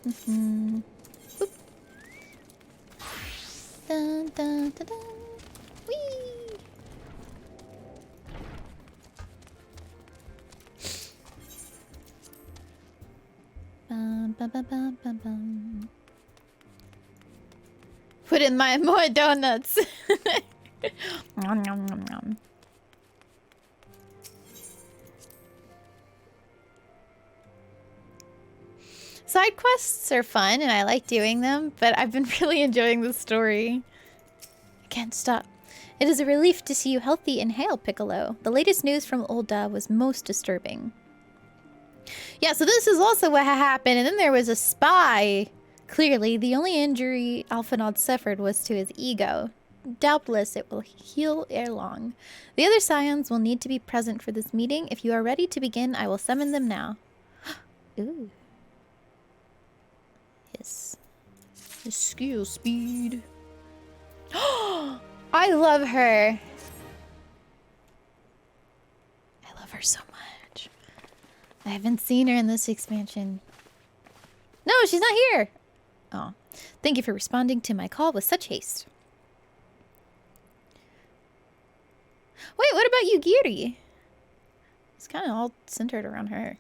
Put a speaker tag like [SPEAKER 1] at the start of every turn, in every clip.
[SPEAKER 1] Boop. Dun, dun, dun, dun. Whee! Bum, bum, bum, bum, bum, bum. Put in my more donuts. Nom, nom, nom, nom. Side quests are fun and I like doing them, but I've been really enjoying the story. I can't stop. It is a relief to see you healthy and hale, Piccolo. The latest news from Ul'dah was most disturbing. Yeah, so this is also what happened, and then there was a spy. Clearly, the only injury Alphinaud suffered was to his ego. Doubtless it will heal ere long. The other scions will need to be present for this meeting. If you are ready to begin, I will summon them now. Ooh. Yes. The skill speed. I love her. I love her so much. I haven't seen her in this expansion. No, she's not here. Oh, thank you for responding to my call with such haste. Wait, what about you, Giri? It's kind of all centered around her.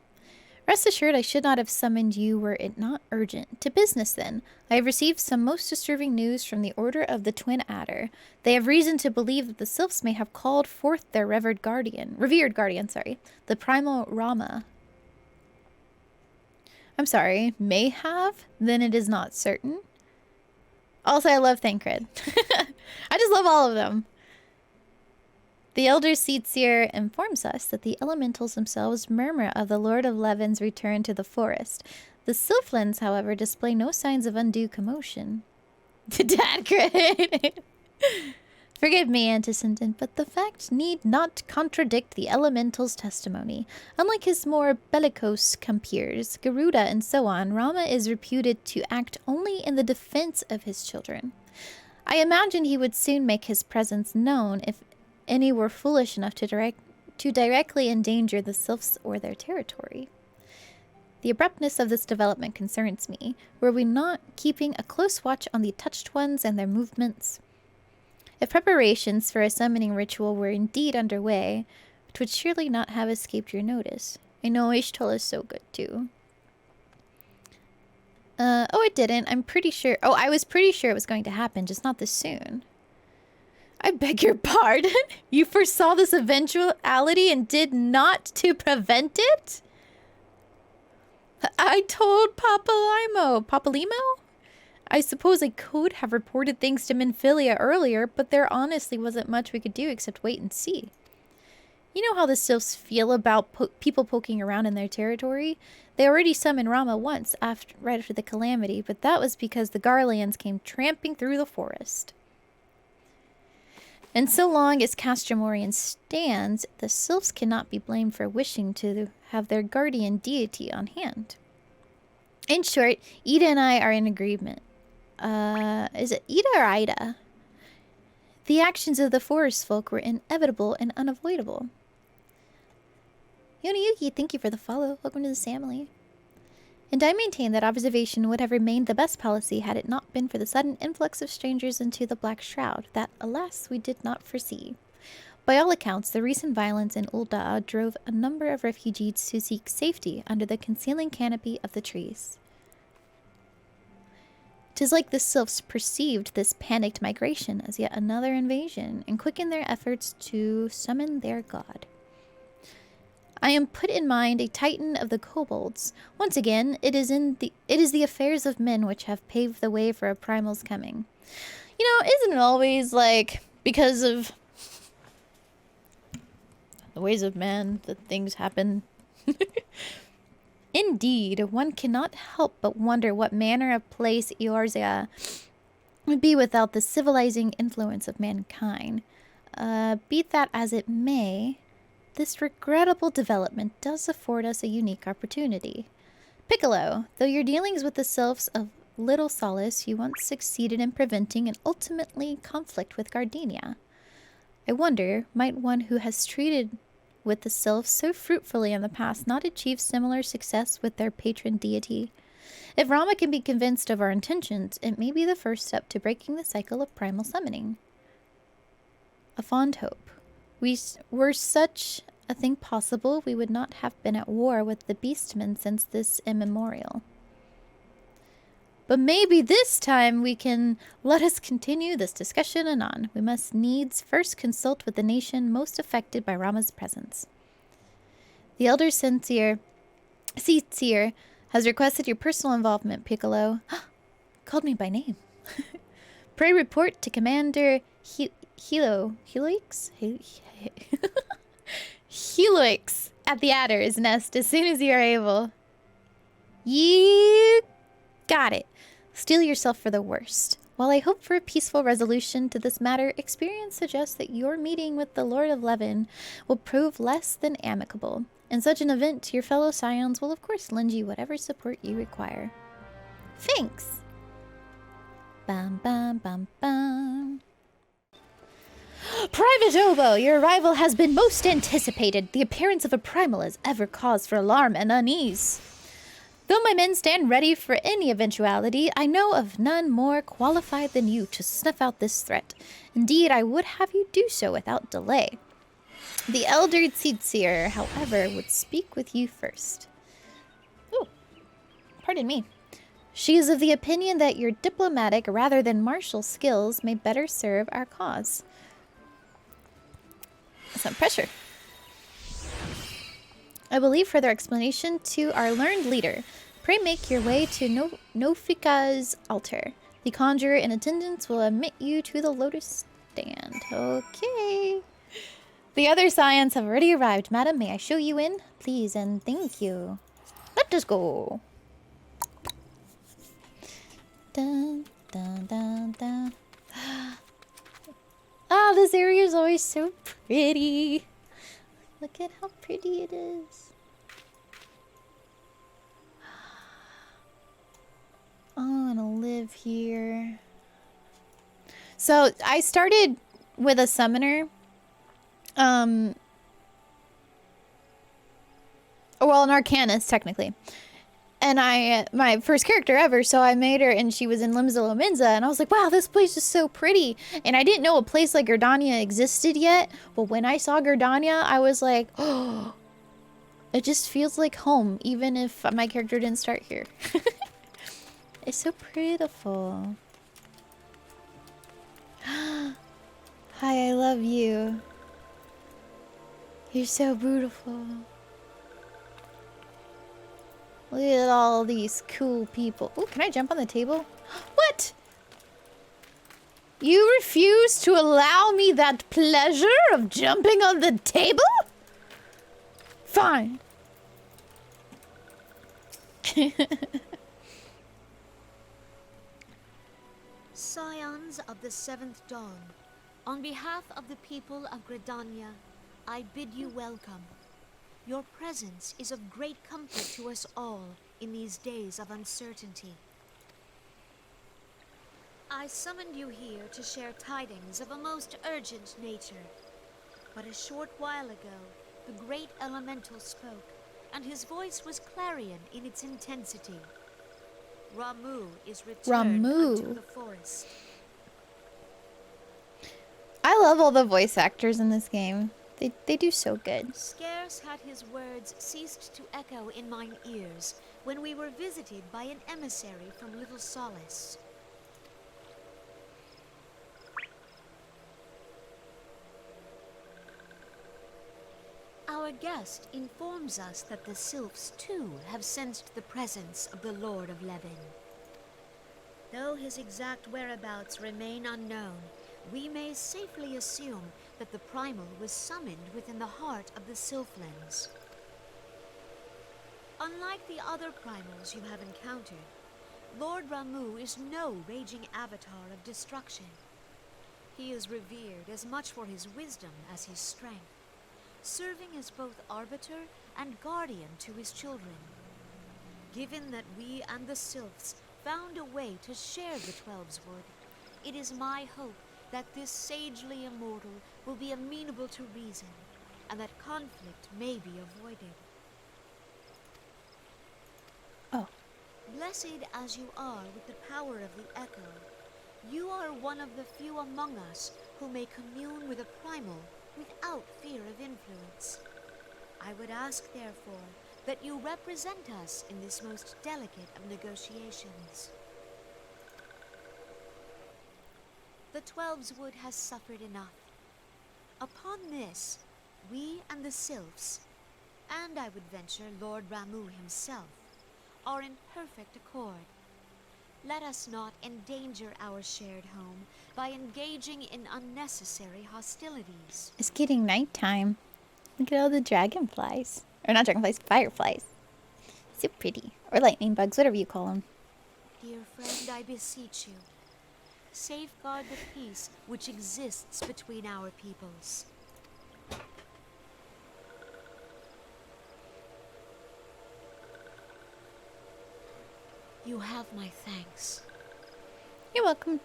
[SPEAKER 1] Rest assured I should not have summoned you were it not urgent. To business, then. I have received some most disturbing news from the Order of the Twin Adder. They have reason to believe that the sylphs may have called forth their revered guardian, the primal Rama. I'm sorry, may have? Then it is not certain. Also, I love Thancred. I just love all of them. The Elder Seedseer informs us that the elementals themselves murmur of the Lord of Levin's return to the forest. The Sylphlins, however, display no signs of undue commotion. Dadgrid! Forgive me, Antecedent, but the fact need not contradict the elemental's testimony. Unlike his more bellicose compeers, Garuda and so on, Rama is reputed to act only in the defense of his children. I imagine he would soon make his presence known if any were foolish enough to directly endanger the sylphs or their territory. The abruptness of this development concerns me. Were we not keeping a close watch on the touched ones and their movements? If preparations for a summoning ritual were indeed underway, it would surely not have escaped your notice. I know Ishtal is so good too. Oh, it didn't. I'm pretty sure. Oh, I was pretty sure it was going to happen, just not this soon. I beg your pardon? You foresaw this eventuality and did not to prevent it? I told Papalimo? I suppose I could have reported things to Minfilia earlier, but there honestly wasn't much we could do except wait and see. You know how the sylphs feel about people poking around in their territory? They already summoned Rama once, right after the calamity, but that was because the Garleans came tramping through the forest. And so long as Castramorian stands, the sylphs cannot be blamed for wishing to have their guardian deity on hand. In short, Ida and I are in agreement. Is it Ida or Ida? The actions of the forest folk were inevitable and unavoidable. Yoniyuki, thank you for the follow. Welcome to the family. And I maintain that observation would have remained the best policy had it not been for the sudden influx of strangers into the Black Shroud that, alas, we did not foresee. By all accounts, the recent violence in Ul'dah drove a number of refugees to seek safety under the concealing canopy of the trees. 'Tis like the sylphs perceived this panicked migration as yet another invasion and quickened their efforts to summon their god. I am put in mind a titan of the kobolds. Once again, it is the affairs of men which have paved the way for a primal's coming. You know, isn't it always like because of the ways of man that things happen? Indeed, one cannot help but wonder what manner of place Eorzea would be without the civilizing influence of mankind. Be that as it may, this regrettable development does afford us a unique opportunity. Piccolo, though your dealings with the sylphs of little solace, you once succeeded in preventing an ultimately conflict with Gardenia. I wonder, might one who has treated with the sylphs so fruitfully in the past not achieve similar success with their patron deity? If Rama can be convinced of our intentions, it may be the first step to breaking the cycle of primal summoning. A fond hope. Were such a thing possible, we would not have been at war with the beastmen since this immemorial. But maybe this time we can let us continue this discussion anon. We must needs first consult with the nation most affected by Rama's presence. The elder Seir has requested your personal involvement, Piccolo. Called me by name. Pray report to Commander Helix at the Adder's Nest as soon as you are able. You got it. Steel yourself for the worst. While I hope for a peaceful resolution to this matter, experience suggests that your meeting with the Lord of Levin will prove less than amicable. In such an event, your fellow scions will of course lend you whatever support you require. Thanks. Bam, bam, bam, bam. Private Obo, your arrival has been most anticipated. The appearance of a primal is ever cause for alarm and unease. Though my men stand ready for any eventuality, I know of none more qualified than you to snuff out this threat. Indeed, I would have you do so without delay. The elder Tsitsier, however, would speak with you first. Oh, pardon me. She is of the opinion that your diplomatic rather than martial skills may better serve our cause. Some pressure. I will leave further explanation to our learned leader. Pray make your way to Nofika's altar. The conjurer in attendance will admit you to the lotus stand. Okay. The other scions have already arrived. Madam, may I show you in? Please and thank you. Let us go. Dun, dun, dun, dun. Ah, this area is always so pretty. Look at how pretty it is. I want to live here. So I started with a summoner. Well, an arcanist technically. And my first character ever, so I made her, and she was in Limzalo Minza, and I was like, wow, this place is so pretty. And I didn't know a place like Gerdania existed yet, but when I saw Gerdania, I was like, oh, it just feels like home, even if my character didn't start here. It's so beautiful. Hi, I love you. You're so beautiful. Look at all these cool people. Oh, can I jump on the table? What? You refuse to allow me that pleasure of jumping on the table? Fine.
[SPEAKER 2] Scions of the Seventh Dawn, on behalf of the people of Gridania, I bid you welcome. Your presence is of great comfort to us all in these days of uncertainty. I summoned you here to share tidings of a most urgent nature. But a short while ago, the great elemental spoke, and his voice was clarion in its intensity. Ramu is returned unto the forest.
[SPEAKER 1] I love all the voice actors in this game. They do so good.
[SPEAKER 2] Scarce had his words ceased to echo in mine ears when we were visited by an emissary from Little Solace. Our guest informs us that the Sylphs too have sensed the presence of the Lord of Levin. Though his exact whereabouts remain unknown, we may safely assume that the primal was summoned within the heart of the Sylphlands. Unlike the other primals you have encountered, Lord Ramu is no raging avatar of destruction. He is revered as much for his wisdom as his strength, serving as both arbiter and guardian to his children. Given that we and the Sylphs found a way to share the Twelves Wood, it is my hope that this sagely immortal will be amenable to reason, and that conflict may be avoided.
[SPEAKER 1] Oh.
[SPEAKER 2] Blessed as you are with the power of the echo, you are one of the few among us who may commune with a primal without fear of influence. I would ask, therefore, that you represent us in this most delicate of negotiations. The Twelves Wood has suffered enough. Upon this, we and the Sylphs, and I would venture Lord Ramu himself, are in perfect accord. Let us not endanger our shared home by engaging in unnecessary hostilities.
[SPEAKER 1] It's getting nighttime. Look at all the dragonflies. Or not dragonflies, fireflies. So pretty. Or lightning bugs, whatever you call them.
[SPEAKER 2] Dear friend, I beseech you, safeguard the peace which exists between our peoples. You have my thanks.
[SPEAKER 1] You're welcome.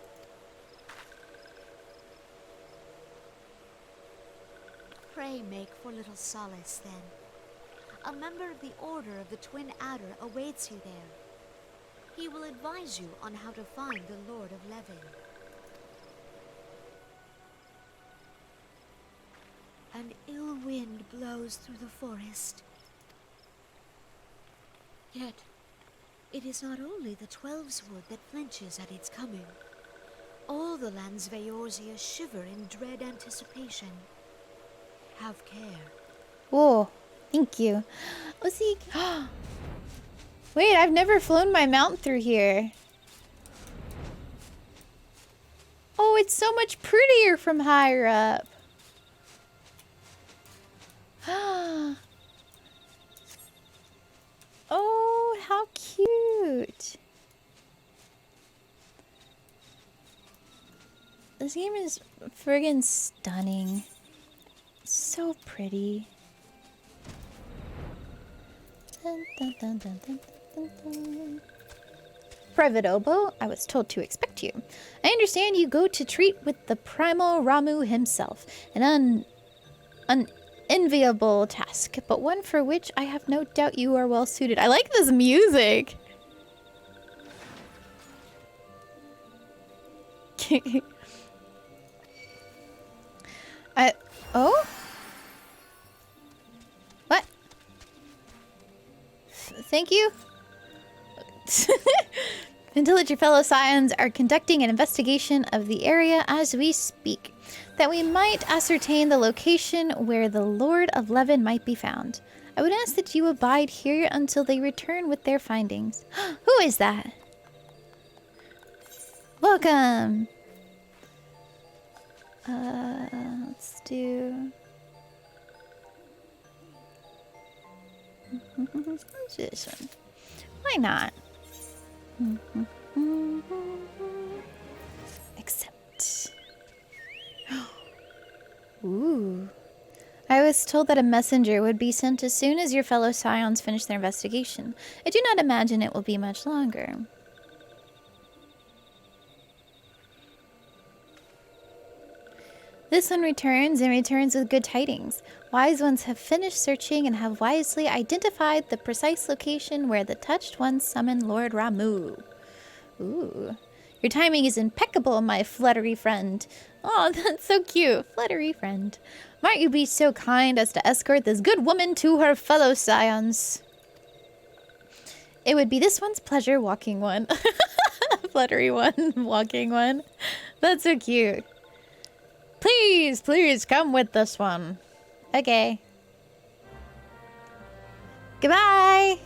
[SPEAKER 2] Pray make for little solace, then. A member of the Order of the Twin Adder awaits you there. He will advise you on how to find the Lord of Levin. An ill wind blows through the forest. Yet, it is not only the Twelves Wood that flinches at its coming. All the lands Veorzia shiver in dread anticipation. Have care.
[SPEAKER 1] Whoa, thank you. Oh, see. Wait, I've never flown my mount through here. Oh, it's so much prettier from higher up. Oh, how cute. This game is friggin' stunning. So pretty. Dun, dun, dun, dun, dun, dun, dun. Private Oboe, I was told to expect you. I understand you go to treat with the primal Ramu himself. An unenviable task, but one for which I have no doubt you are well suited. I like this music. Oh? What? Thank you. Until that your fellow Scions are conducting an investigation of the area as we speak, that we might ascertain the location where the Lord of Levin might be found. I would ask that you abide here until they return with their findings. Who is that? Welcome. Let's do... Let's do this one. Why not? Accept. Ooh. I was told that a messenger would be sent as soon as your fellow Scions finish their investigation. I do not imagine it will be much longer. This one returns and returns with good tidings. Wise ones have finished searching and have wisely identified the precise location where the touched ones summon Lord Ramu. Ooh. Your timing is impeccable, my fluttery friend. Oh, that's so cute. Fluttery friend. Might you be so kind as to escort this good woman to her fellow Scions? It would be this one's pleasure walking one. Fluttery one, walking one. That's so cute. Please, please come with this one. Okay. Goodbye.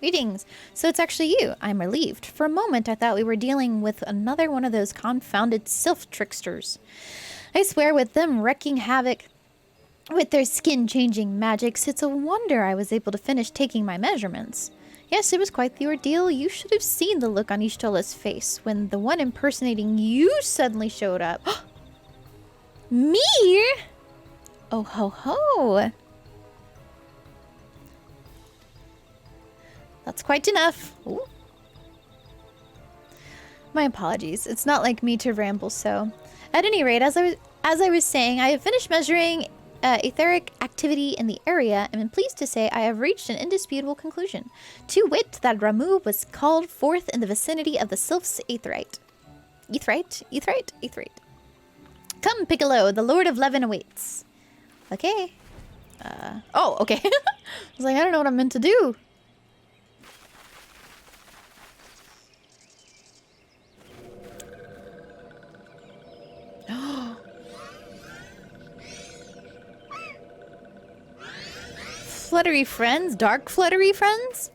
[SPEAKER 1] Greetings. So it's actually you. I'm relieved. For a moment, I thought we were dealing with another one of those confounded sylph tricksters. I swear, with them wreaking havoc with their skin-changing magics, it's a wonder I was able to finish taking my measurements. Yes, it was quite the ordeal. You should have seen the look on Ishtola's face when the one impersonating you suddenly showed up. Me? Oh ho ho. That's quite enough. Ooh. My apologies. It's not like me to ramble so. At any rate, as I was saying, I have finished measuring etheric activity in the area, and am pleased to say I have reached an indisputable conclusion. To wit, that Ramu was called forth in the vicinity of the Sylph's Aetheryte. Aetheryte. Come, Piccolo, the Lord of Levin awaits. Okay. Oh, okay. I was like, I don't know what I'm meant to do. Fluttery friends? Dark fluttery friends?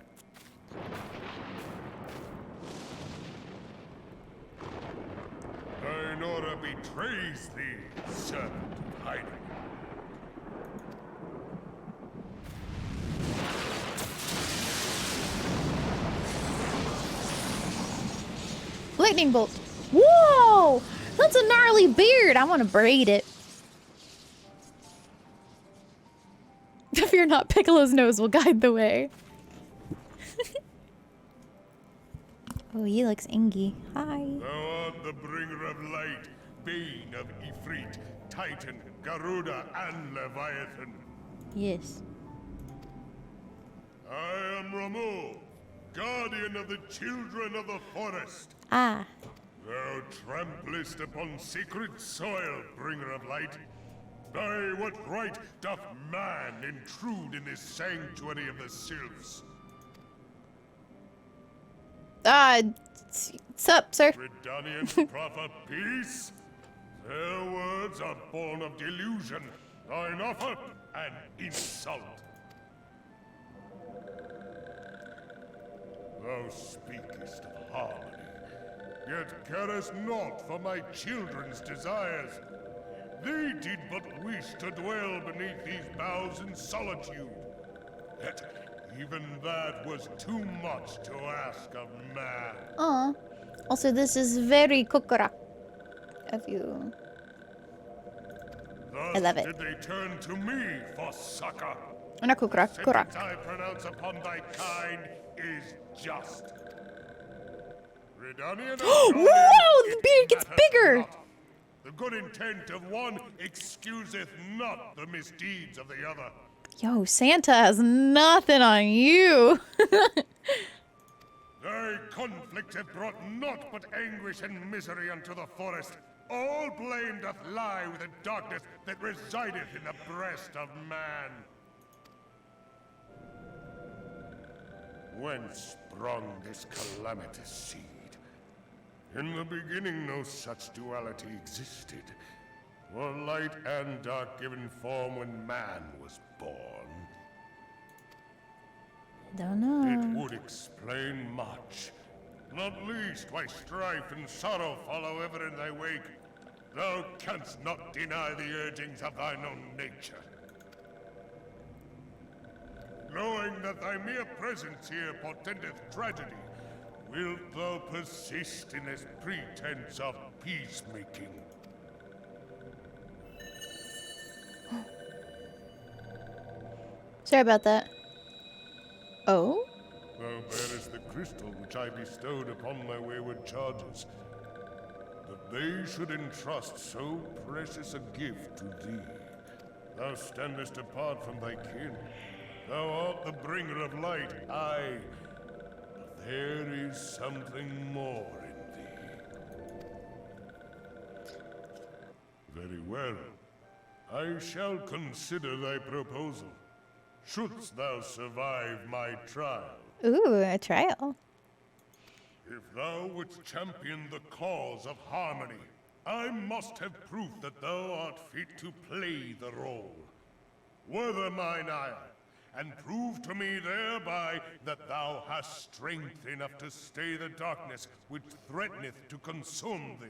[SPEAKER 3] Nora betrays thee, servant of hiding.
[SPEAKER 1] Lightning bolt. Whoa! That's a gnarly beard. I want to braid it. Fear not, Piccolo's nose will guide the way. Oh, he looks ingy. Hi.
[SPEAKER 3] Thou art the bringer of light, bane of Ifrit, Titan, Garuda, and Leviathan.
[SPEAKER 1] Yes.
[SPEAKER 3] I am Ramu, guardian of the children of the forest.
[SPEAKER 1] Ah.
[SPEAKER 3] Thou tramplest upon sacred soil, bringer of light. By what right doth man intrude in this sanctuary of the sylphs?
[SPEAKER 1] Sup, sir?
[SPEAKER 3] Redanians proffer peace? Their words are born of delusion, thine offer an insult. Thou speakest of harmony, yet carest not for my children's desires. They did but wish to dwell beneath these boughs in solitude. Yet even that was too much to ask of man.
[SPEAKER 1] Aw. Also, this is very kukura of you.
[SPEAKER 3] Thus
[SPEAKER 1] I love it.
[SPEAKER 3] did they turn to me for succor.
[SPEAKER 1] Not kukura,
[SPEAKER 3] The
[SPEAKER 1] kurak.
[SPEAKER 3] sentence I pronounce upon thy kind is just. Redanian
[SPEAKER 1] Whoa! The beard gets bigger!
[SPEAKER 3] not. The good intent of one excuseth not the misdeeds of the other.
[SPEAKER 1] Yo, Santa has nothing on you.
[SPEAKER 3] Thy conflict hath brought naught but anguish and misery unto the forest. All blame doth lie with the darkness that resideth in the breast of man. Whence sprung this calamitous seed? In the beginning no such duality existed. Were light and dark given form when man was born?
[SPEAKER 1] Don't know.
[SPEAKER 3] It would explain much. Not least why strife and sorrow follow ever in thy wake. Thou canst not deny the urgings of thine own nature. Knowing that thy mere presence here portendeth tragedy, wilt thou persist in this pretense of peacemaking?
[SPEAKER 1] Sorry about that. Oh?
[SPEAKER 3] Thou bearest the crystal which I bestowed upon my wayward charges. That they should entrust so precious a gift to thee. Thou standest apart from thy kin. Thou art the bringer of light, aye. But there is something more in thee. Very well. I shall consider thy proposal. Shouldst thou survive my trial.
[SPEAKER 1] Ooh, a trial.
[SPEAKER 3] If thou wouldst champion the cause of harmony, I must have proof that thou art fit to play the role. Wither mine ire, and prove to me thereby that thou hast strength enough to stay the darkness which threateneth to consume thee.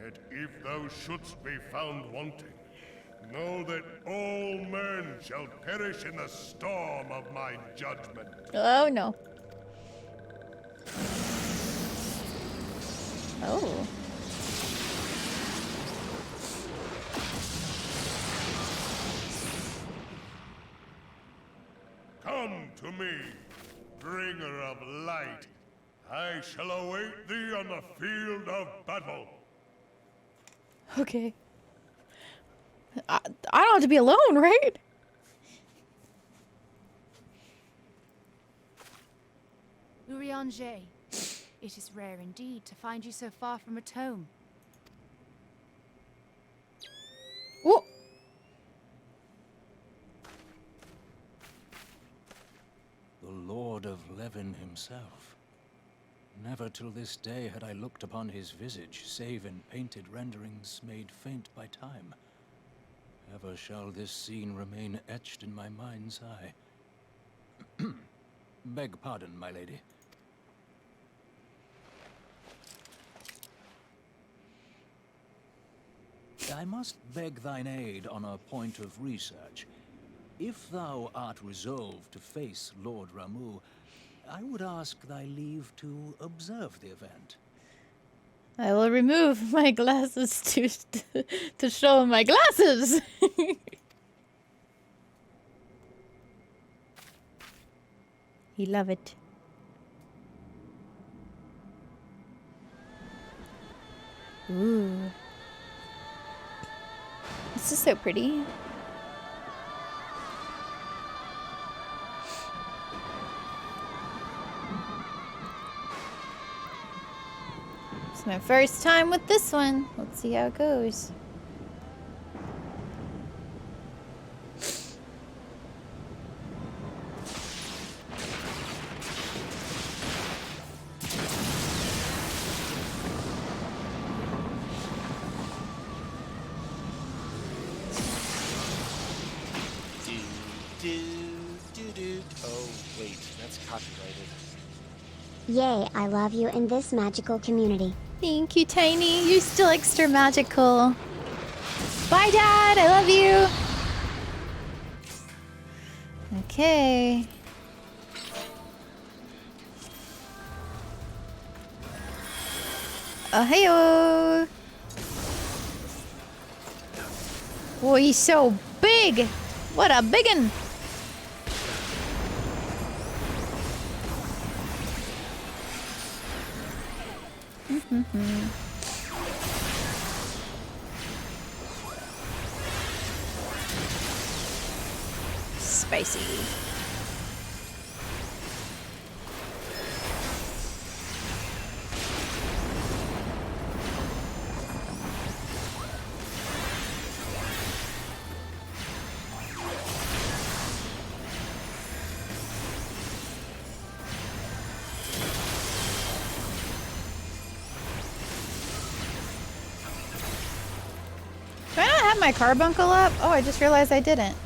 [SPEAKER 3] Yet if thou shouldst be found wanting, know that all men shall perish in the storm of my judgment.
[SPEAKER 1] Oh, no. Oh.
[SPEAKER 3] Come to me, bringer of light. I shall await thee on the field of battle.
[SPEAKER 1] Okay. I don't have to be alone, right?
[SPEAKER 4] Urianger, it is rare indeed to find you so far from a tome.
[SPEAKER 1] Whoa.
[SPEAKER 5] The Lord of Levin himself. Never till this day had I looked upon his visage, save in painted renderings made faint by time. Ever shall this scene remain etched in my mind's eye. Beg pardon, my lady. I must beg thine aid on a point of research. If thou art resolved to face Lord Ramu, I would ask thy leave to observe the event.
[SPEAKER 1] I will remove my glasses to show my glasses. He love it. Ooh. This is so pretty. It's my first time with this one. Let's see how it goes.
[SPEAKER 6] Oh, wait, that's copyrighted.
[SPEAKER 7] Yay, I love you in this magical community.
[SPEAKER 1] Thank you, Tiny. You're still extra magical. Bye, Dad. I love you. Okay. Oh, heyo. Whoa, he's so big. What a biggin'. Spicy. Do I not have my carbuncle up? Oh, I just realized I didn't.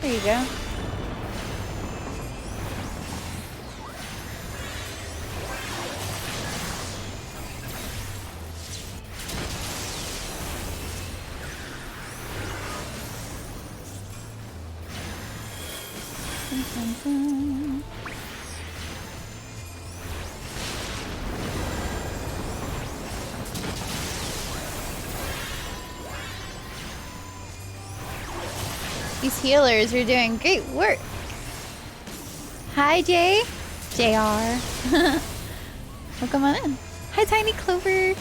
[SPEAKER 1] There you go. These healers are doing great work. Hi, Jay. JR. Welcome on in. Hi, Tiny Clover.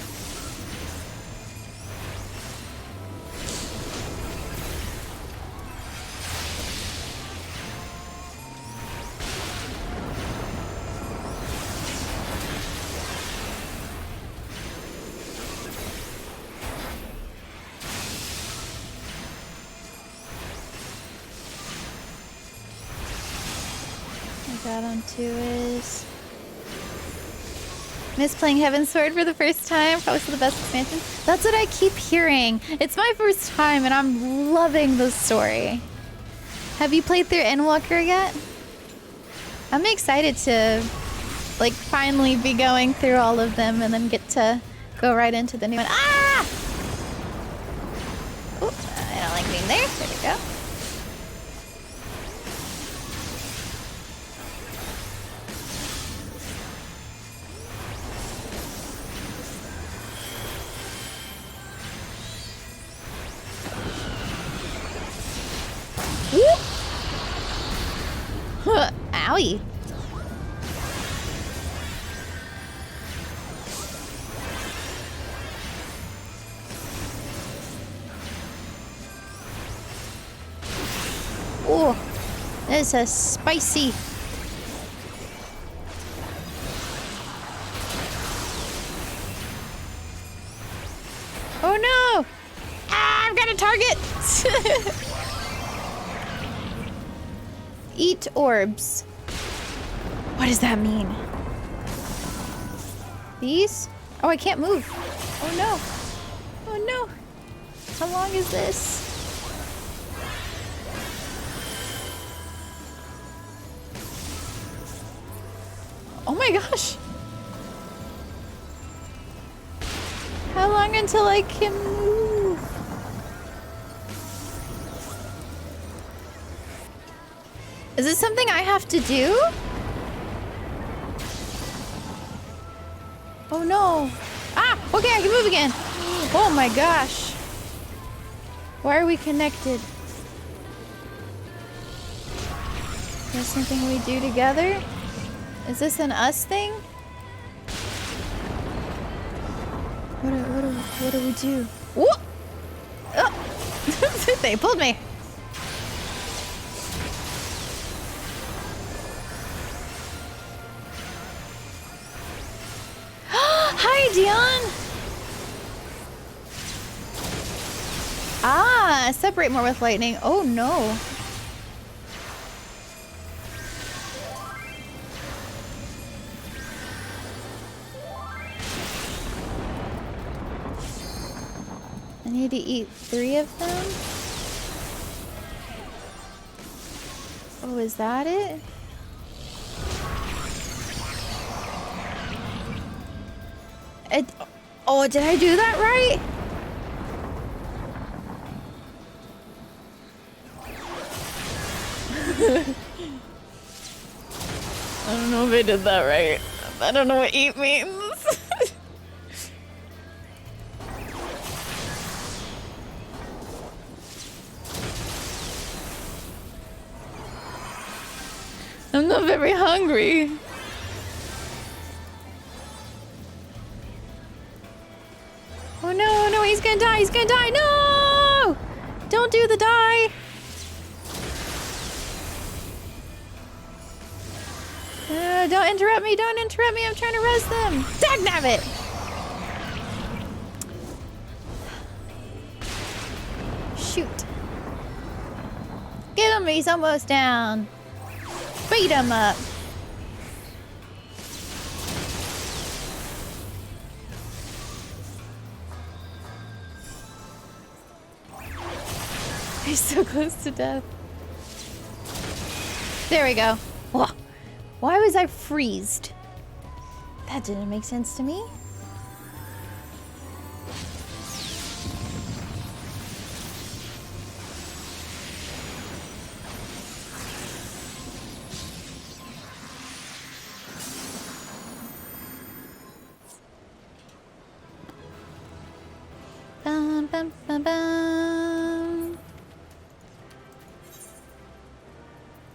[SPEAKER 1] Got onto his. Miss playing Heaven's Sword for the first time. Probably the best expansion. That's what I keep hearing. It's my first time and I'm loving the story. Have you played through Endwalker yet? I'm excited to like finally be going through all of them and then get to go right into the new one. Ah! Ooh, I don't like being there. There we go. Owie. This is spicy. Oh no! Ah, I've got a target! Eat orbs. What does that mean? These? Oh, I can't move. Oh no. Oh no. How long is this? Oh my gosh. How long until I can move? Is this something I have to do? Oh no. Ah, okay, I can move again. Oh my gosh. Why are we connected? Is there something we do together? Is this an us thing? What do we do? Whoop! Oh! They pulled me. Hi, Dion! Ah, separate more with lightning. Oh no. I need to eat 3 of them. Oh, is that it? Oh, did I do that right? I don't know if I did that right. I don't know what eat means. I'm not very hungry. Oh no, no, he's gonna die, he's gonna die, no! Don't do the die! Don't interrupt me, I'm trying to res them! Dagnabbit! Shoot. Get him, he's almost down. Beat him up. He's so close to death. There we go. Whoa. Why was I freezed? That didn't make sense to me. Bum, bum, bum, bum.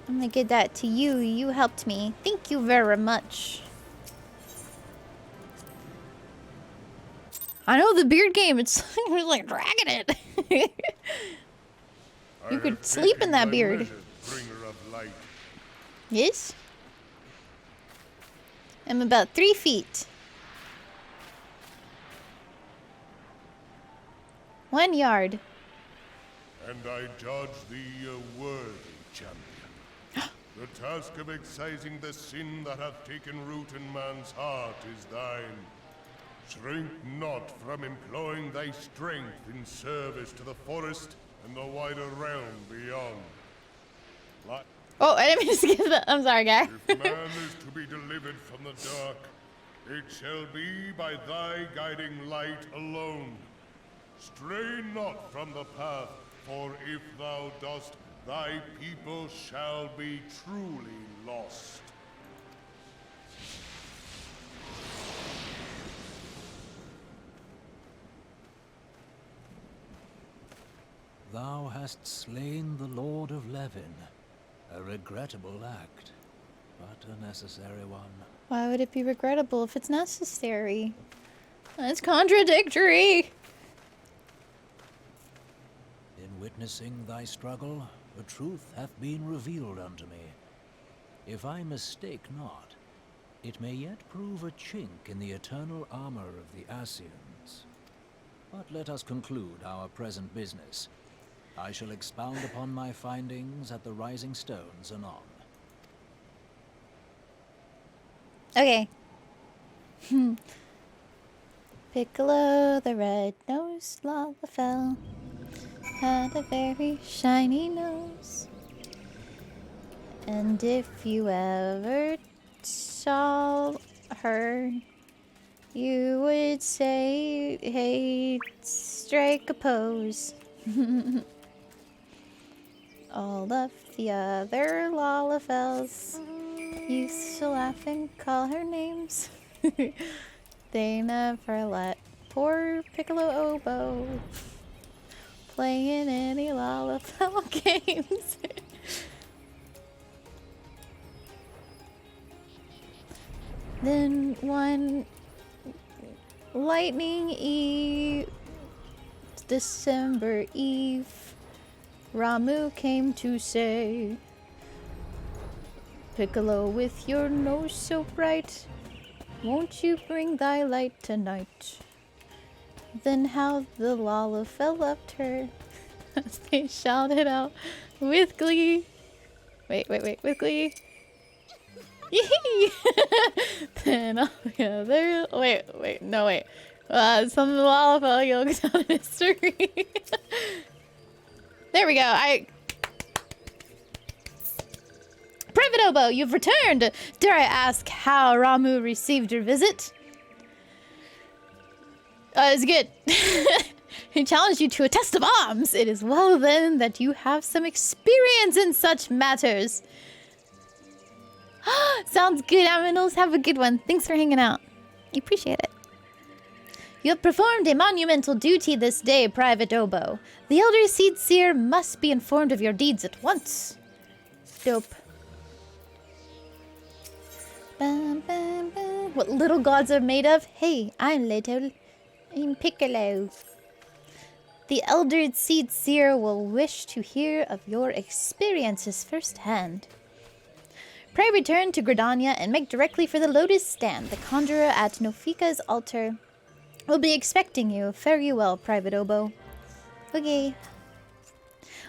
[SPEAKER 1] I'm gonna give that to you. You helped me. Thank you very much. I know the beard game. It's like dragging it. You could sleep in that beard.
[SPEAKER 3] Bringer of light.
[SPEAKER 1] Yes. I'm about 3 feet. 1 yard.
[SPEAKER 3] And I judge thee a worthy champion. The task of excising the sin that hath taken root in man's heart is thine. Shrink not from employing thy strength in service to the forest and the wider realm beyond.
[SPEAKER 1] Oh, I didn't mean to skip that. I'm sorry, guy.
[SPEAKER 3] If man is to be delivered from the dark, it shall be by thy guiding light alone. Stray not from the path, for if thou dost, thy people shall be truly lost.
[SPEAKER 5] Thou hast slain the Lord of Levin. A regrettable act, but a necessary one.
[SPEAKER 1] Why would it be regrettable if it's necessary? That's contradictory.
[SPEAKER 5] In witnessing thy struggle, the truth hath been revealed unto me. If I mistake not, it may yet prove a chink in the eternal armor of the Asians. But let us conclude our present business. I shall expound upon my findings at the Rising Stones anon.
[SPEAKER 1] Okay. Piccolo, the red-nosed Lalafell, had a very shiny nose. And if you ever saw her, you would say, hey, strike a pose. All of the other Lalafells used to laugh and call her names. They never let poor Piccolo Oboe play in any Lalafell games. Then one lightning eve, December Eve, Ramu came to say, Piccolo, with your nose so bright, won't you bring thy light tonight? Then how the Lalafell loved her as they shouted out with glee. Wait, with glee. Yee! Then all the other. Wait, no, wait. Some Lalafell yokes out of history. There we go. Private Oboe, you've returned! Dare I ask how Ramu received your visit? It's good. He challenged you to a test of arms. It is well then that you have some experience in such matters. Sounds good, Aminos. Have a good one. Thanks for hanging out. I appreciate it. You have performed a monumental duty this day, Private Oboe. The Elder Seed Seer must be informed of your deeds at once. Dope. Bum, bum, bum. What little gods are made of? Hey, I'm little. I'm Piccolo. The Elder Seed Seer will wish to hear of your experiences firsthand. Pray return to Gridania and make directly for the Lotus Stand. The conjurer at Nofika's altar will be expecting you. Fare you well, Private Oboe. Okay.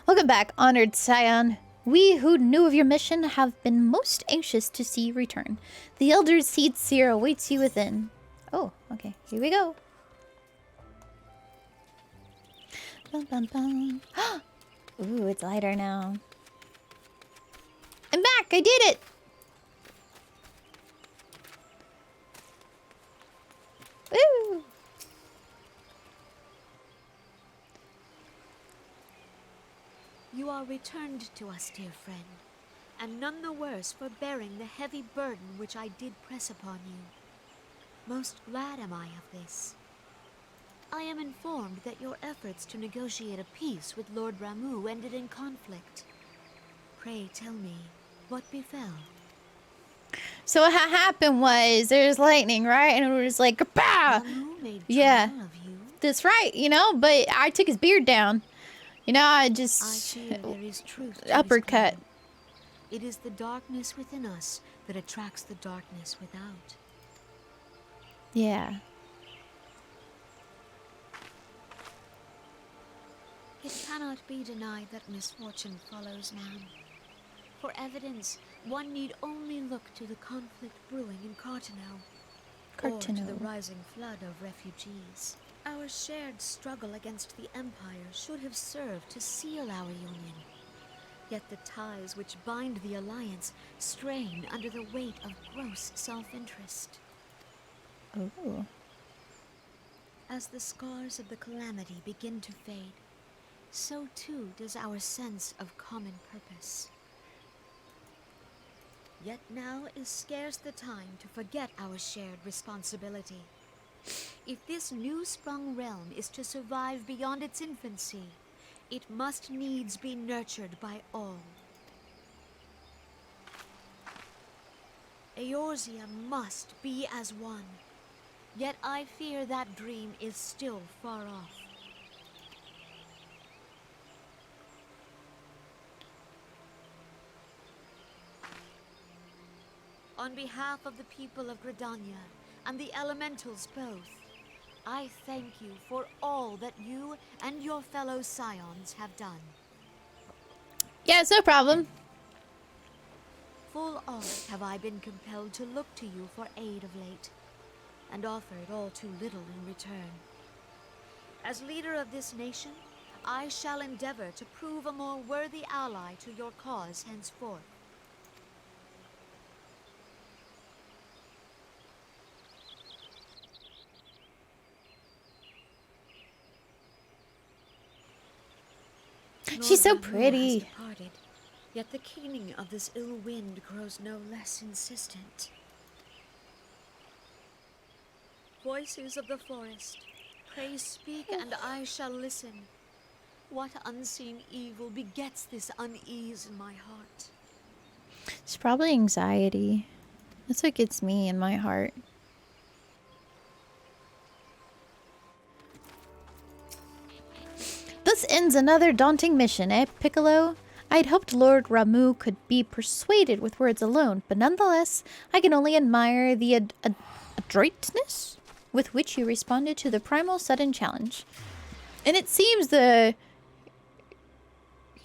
[SPEAKER 1] Welcome back, honored Scion. We who knew of your mission have been most anxious to see you return. The Elder Seed Seer awaits you within. Oh, okay. Here we go. Bum, bum, bum. Ooh, it's lighter now. I'm back! I did it! Woo!
[SPEAKER 2] You are returned to us, dear friend, and none the worse for bearing the heavy burden which I did press upon you. Most glad am I of this. I am informed that your efforts to negotiate a peace with Lord Ramu ended in conflict. Pray tell me, what befell?
[SPEAKER 1] So what happened was, there's lightning, right? And it was like, bah!
[SPEAKER 2] Ramu made
[SPEAKER 1] Yeah.
[SPEAKER 2] trial of you.
[SPEAKER 1] That's right, you know? But I took his beard down. You know, I
[SPEAKER 2] I
[SPEAKER 1] just...
[SPEAKER 2] fear there is truth to his
[SPEAKER 1] uppercut.
[SPEAKER 2] claim. It is the darkness within us that attracts the darkness without.
[SPEAKER 1] Yeah.
[SPEAKER 2] It cannot be denied that misfortune follows man. For evidence, one need only look to the conflict brewing in Cartano, or to the
[SPEAKER 1] Cartano.
[SPEAKER 2] rising flood of refugees. Our shared struggle against the Empire should have served to seal our union. Yet the ties which bind the Alliance strain under the weight of gross self-interest.
[SPEAKER 1] Oh.
[SPEAKER 2] As the scars of the calamity begin to fade, so too does our sense of common purpose. Yet now is scarce the time to forget our shared responsibility. If this new-sprung realm is to survive beyond its infancy, it must needs be nurtured by all. Eorzea must be as one, yet I fear that dream is still far off. On behalf of the people of Gridania and the elementals both, I thank you for all that you and your fellow scions have done.
[SPEAKER 1] Yeah, it's no problem.
[SPEAKER 2] Full oft have I been compelled to look to you for aid of late, and offered all too little in return. As leader of this nation, I shall endeavor to prove a more worthy ally to your cause henceforth.
[SPEAKER 1] She's so
[SPEAKER 2] Lord Ramu
[SPEAKER 1] pretty.
[SPEAKER 2] has departed, yet the keening of this ill wind grows no less insistent. Voices of the forest, pray speak and I shall listen. What unseen evil begets this unease in my heart?
[SPEAKER 1] It's probably anxiety. That's what gets me in my heart. Thus ends another daunting mission, eh, Piccolo? I'd hoped Lord Ramu could be persuaded with words alone, but nonetheless, I can only admire the adroitness with which you responded to the primal sudden challenge. And it seems the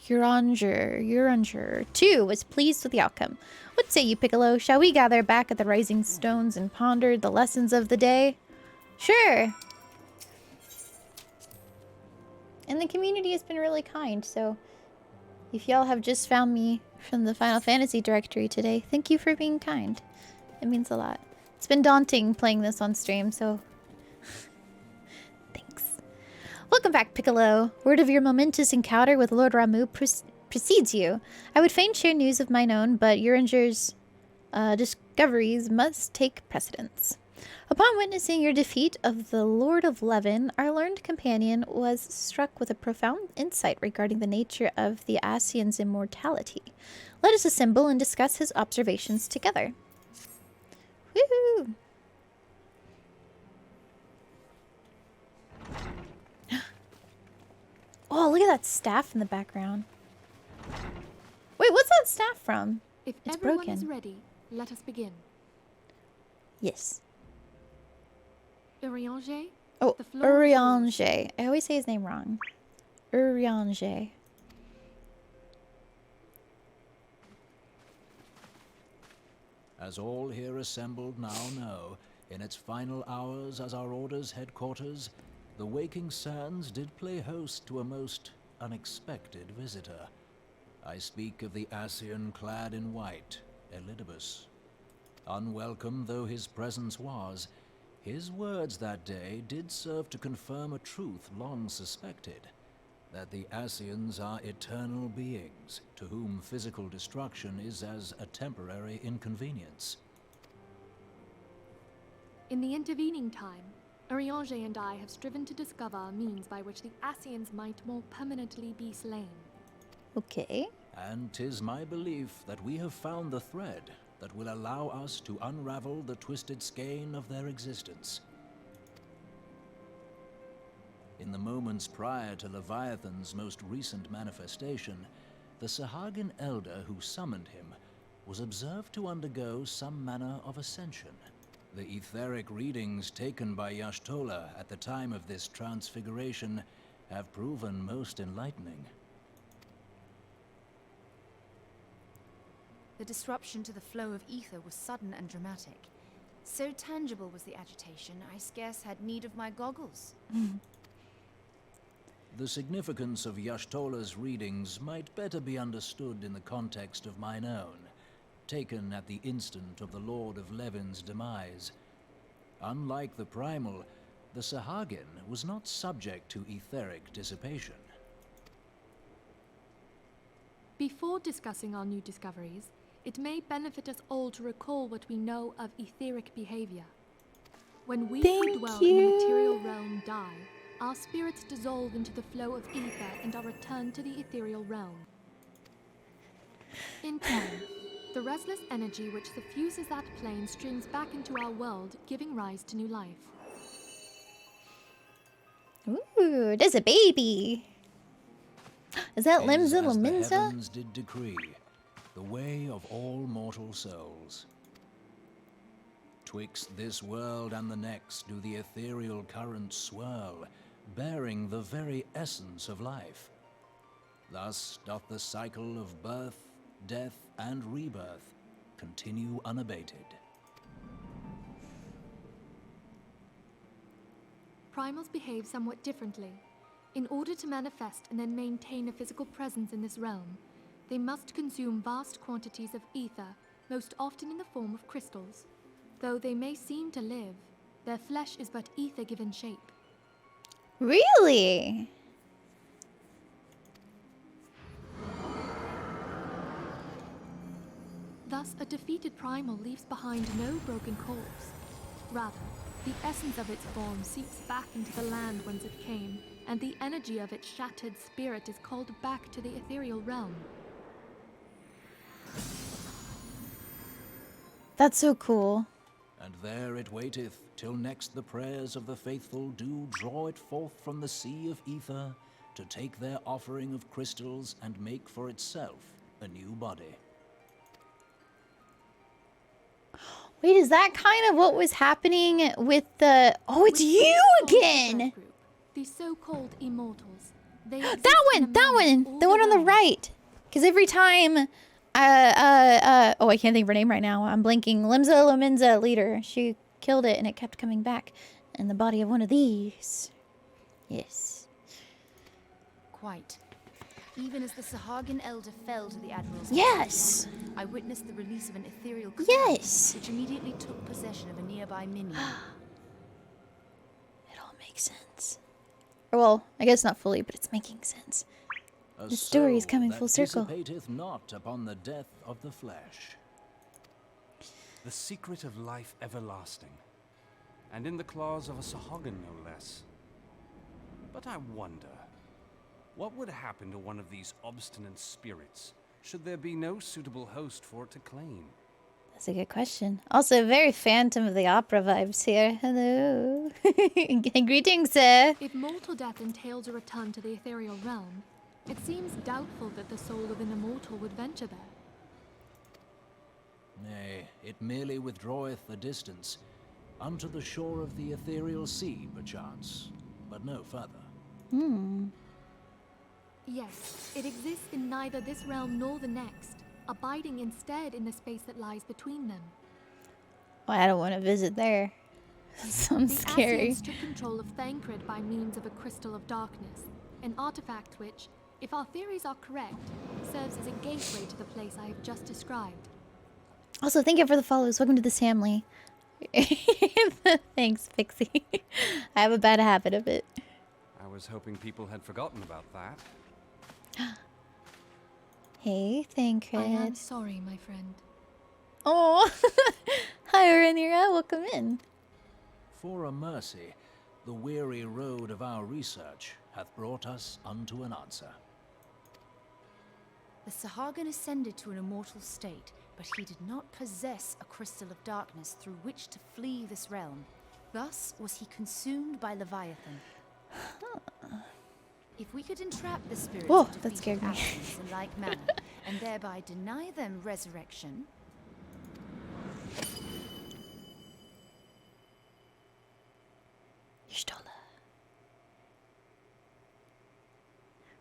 [SPEAKER 1] Uranger, too, was pleased with the outcome. What say you, Piccolo? Shall we gather back at the Rising Stones and ponder the lessons of the day? Sure. And the community has been really kind, so if y'all have just found me from the Final Fantasy directory today, thank you for being kind. It means a lot. It's been daunting playing this on stream, so thanks. Welcome back, Piccolo. Word of your momentous encounter with Lord Ramu precedes you. I would fain share news of mine own, but Uranger's discoveries must take precedence. Upon witnessing your defeat of the Lord of Levin, our learned companion was struck with a profound insight regarding the nature of the Ascian's immortality. Let us assemble and discuss his observations together. Woohoo! Oh, look at that staff in the background. Wait, what's that staff from?
[SPEAKER 4] If
[SPEAKER 1] It's
[SPEAKER 4] everyone
[SPEAKER 1] broken.
[SPEAKER 4] is ready, let us begin.
[SPEAKER 1] Yes.
[SPEAKER 4] Urianger?
[SPEAKER 1] Oh,
[SPEAKER 4] The floor is yours.
[SPEAKER 1] Urianger. I always say his name wrong. Urianger.
[SPEAKER 5] As all here assembled now know, in its final hours as our Order's headquarters, the Waking Sands did play host to a most unexpected visitor. I speak of the Ascian clad in white, Elidibus. Unwelcome though his presence was, his words that day did serve to confirm a truth long suspected, that the Ascians are eternal beings, to whom physical destruction is as a temporary inconvenience.
[SPEAKER 4] In the intervening time, Urianger and I have striven to discover a means by which the Ascians might more permanently be slain.
[SPEAKER 1] Okay.
[SPEAKER 5] And 'tis my belief that we have found the thread that will allow us to unravel the twisted skein of their existence. In the moments prior to Leviathan's most recent manifestation, the Sahagin elder who summoned him was observed to undergo some manner of ascension. The etheric readings taken by Y'ashtola at the time of this transfiguration have proven most enlightening.
[SPEAKER 4] The disruption to the flow of ether was sudden and dramatic. So tangible was the agitation, I scarce had need of my goggles.
[SPEAKER 5] The significance of Y'ashtola's readings might better be understood in the context of mine own, taken at the instant of the Lord of Levin's demise. Unlike the primal, the Sahagin was not subject to etheric dissipation.
[SPEAKER 4] Before discussing our new discoveries, it may benefit us all to recall what we know of etheric behavior. When we
[SPEAKER 1] Thank
[SPEAKER 4] who dwell
[SPEAKER 1] you.
[SPEAKER 4] in the material realm die, our spirits dissolve into the flow of ether and are returned to the ethereal realm. In turn, the restless energy which suffuses that plane streams back into our world, giving rise to new life.
[SPEAKER 1] Ooh, there's a baby. Is that
[SPEAKER 5] Is
[SPEAKER 1] Limsa
[SPEAKER 5] as the
[SPEAKER 1] Lominsa?
[SPEAKER 5] heavens did decree, the way of all mortal souls. Twixt this world and the next do the ethereal currents swirl, bearing the very essence of life. Thus doth the cycle of birth, death, and rebirth continue unabated.
[SPEAKER 4] Primals behave somewhat differently. In order to manifest and then maintain a physical presence in this realm, they must consume vast quantities of ether, most often in the form of crystals. Though they may seem to live, their flesh is but ether given shape.
[SPEAKER 1] Really?
[SPEAKER 4] Thus, a defeated primal leaves behind no broken corpse. Rather, the essence of its form seeps back into the land whence it came, and the energy of its shattered spirit is called back to the ethereal realm.
[SPEAKER 1] That's so cool.
[SPEAKER 5] And there it waiteth, till next the prayers of the faithful do draw it forth from the sea of ether, to take their offering of crystals and make for itself a new body.
[SPEAKER 1] Wait, is that kind of what was happening with the... Oh, it's
[SPEAKER 4] With
[SPEAKER 1] you
[SPEAKER 4] the soul
[SPEAKER 1] again!
[SPEAKER 4] birth group, the so-called immortals. They exist
[SPEAKER 1] That
[SPEAKER 4] in a
[SPEAKER 1] one! That
[SPEAKER 4] manner
[SPEAKER 1] one!
[SPEAKER 4] all
[SPEAKER 1] The one on the
[SPEAKER 4] realm.
[SPEAKER 1] right! Because every time... oh, I can't think of her name right now. I'm blinking. Limza Lominza, leader. She killed it and it kept coming back in the body of one of these. Yes.
[SPEAKER 8] Quite. Even as the Sahagin Elder fell to the Admiral's
[SPEAKER 1] Yes!
[SPEAKER 8] command, I witnessed the release of an ethereal cloud,
[SPEAKER 1] Yes!
[SPEAKER 8] which immediately took possession of a nearby minion.
[SPEAKER 1] It all makes sense. Or, well, I guess not fully, but it's making sense.
[SPEAKER 5] A
[SPEAKER 1] The story is
[SPEAKER 5] soul
[SPEAKER 1] coming
[SPEAKER 5] that
[SPEAKER 1] full circle.
[SPEAKER 5] dissipateth not upon the death of the flesh.
[SPEAKER 9] The secret of life everlasting, and in the claws of a Sahagin no less. But I wonder, what would happen to one of these obstinate spirits, should there be no suitable host for it to claim?
[SPEAKER 1] That's a good question. Also, very Phantom of the Opera vibes here. Hello. Greetings, sir.
[SPEAKER 4] If mortal death entails a return to the ethereal realm, it seems doubtful that the soul of an immortal would venture there.
[SPEAKER 5] Nay, it merely withdraweth the distance, unto the shore of the ethereal sea, perchance, but no further.
[SPEAKER 4] Yes, it exists in neither this realm nor the next, abiding instead in the space that lies between them.
[SPEAKER 1] Well, I don't want to visit there. That sounds
[SPEAKER 4] The
[SPEAKER 1] scary.
[SPEAKER 4] Asians took control of Thancred by means of a crystal of darkness, an artifact which, if our theories are correct, serves as a gateway to the place I have just described.
[SPEAKER 1] Also, thank you for the follows. Welcome to the family. Thanks, Pixie. I have a bad habit of it.
[SPEAKER 9] I was hoping people had forgotten about that.
[SPEAKER 1] Hey,
[SPEAKER 4] I am
[SPEAKER 1] Thancred.
[SPEAKER 4] sorry, my friend.
[SPEAKER 1] Oh, hi, Rhaenyra. Welcome in.
[SPEAKER 5] For a mercy, the weary road of our research hath brought us unto an answer.
[SPEAKER 8] The Sahagin ascended to an immortal state, but he did not possess a crystal of darkness through which to flee this realm. Thus was he consumed by Leviathan. If we could entrap the spirits
[SPEAKER 1] Whoa,
[SPEAKER 8] of
[SPEAKER 1] that scared
[SPEAKER 8] defeated
[SPEAKER 1] me.
[SPEAKER 8] Ascians in like manner, and thereby deny them resurrection,
[SPEAKER 1] Y'shtola.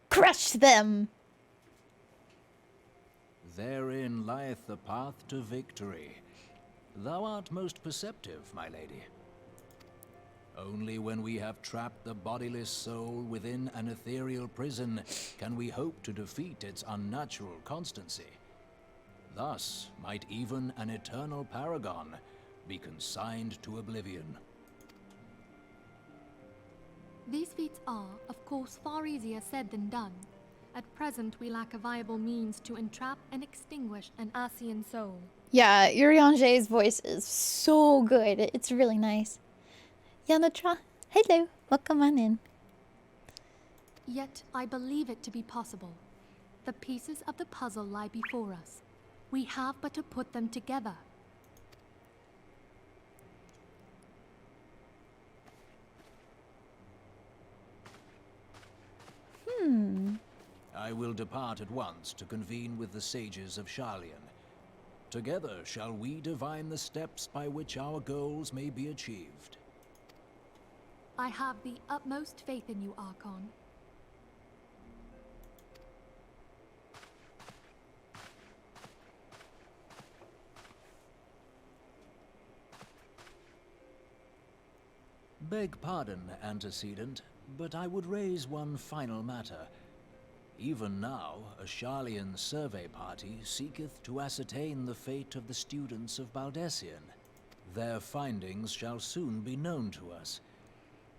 [SPEAKER 1] Crush them!
[SPEAKER 5] Therein lieth the path to victory. Thou art most perceptive, my lady. Only when we have trapped the bodiless soul within an ethereal prison can we hope to defeat its unnatural constancy. Thus might even an eternal paragon be consigned to oblivion.
[SPEAKER 4] These feats are, of course, far easier said than done. At present, we lack a viable means to entrap and extinguish an Asian soul.
[SPEAKER 1] Yeah, Urianger's voice is so good. It's really nice. Yanatra, hello. Welcome on in.
[SPEAKER 4] Yet, I believe it to be possible. The pieces of the puzzle lie before us. We have but to put them together.
[SPEAKER 5] I will depart at once to convene with the sages of Sharlian. Together shall we divine the steps by which our goals may be achieved.
[SPEAKER 4] I have the utmost faith in you, Archon.
[SPEAKER 5] Beg pardon, antecedent, but I would raise one final matter. Even now, a Sharlayan survey party seeketh to ascertain the fate of the students of Baldessian. Their findings shall soon be known to us.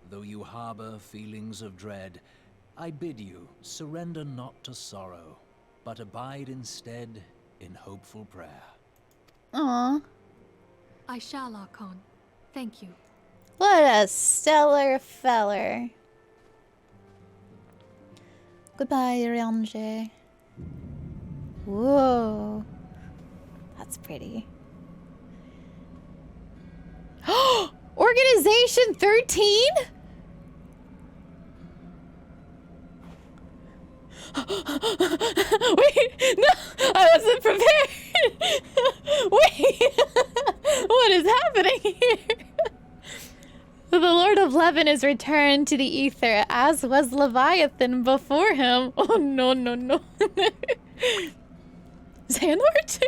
[SPEAKER 5] Though you harbor feelings of dread, I bid you surrender not to sorrow, but abide instead in hopeful prayer.
[SPEAKER 1] Aw.
[SPEAKER 4] I shall, Archon. Thank you.
[SPEAKER 1] What a stellar feller. Goodbye, Ranger. Whoa. That's pretty. Organization 13? Wait, no, I wasn't prepared. Wait, what is happening here? The Lord of Levin is returned to the ether, as was Leviathan before him. Oh, no, no, no. Xehanort?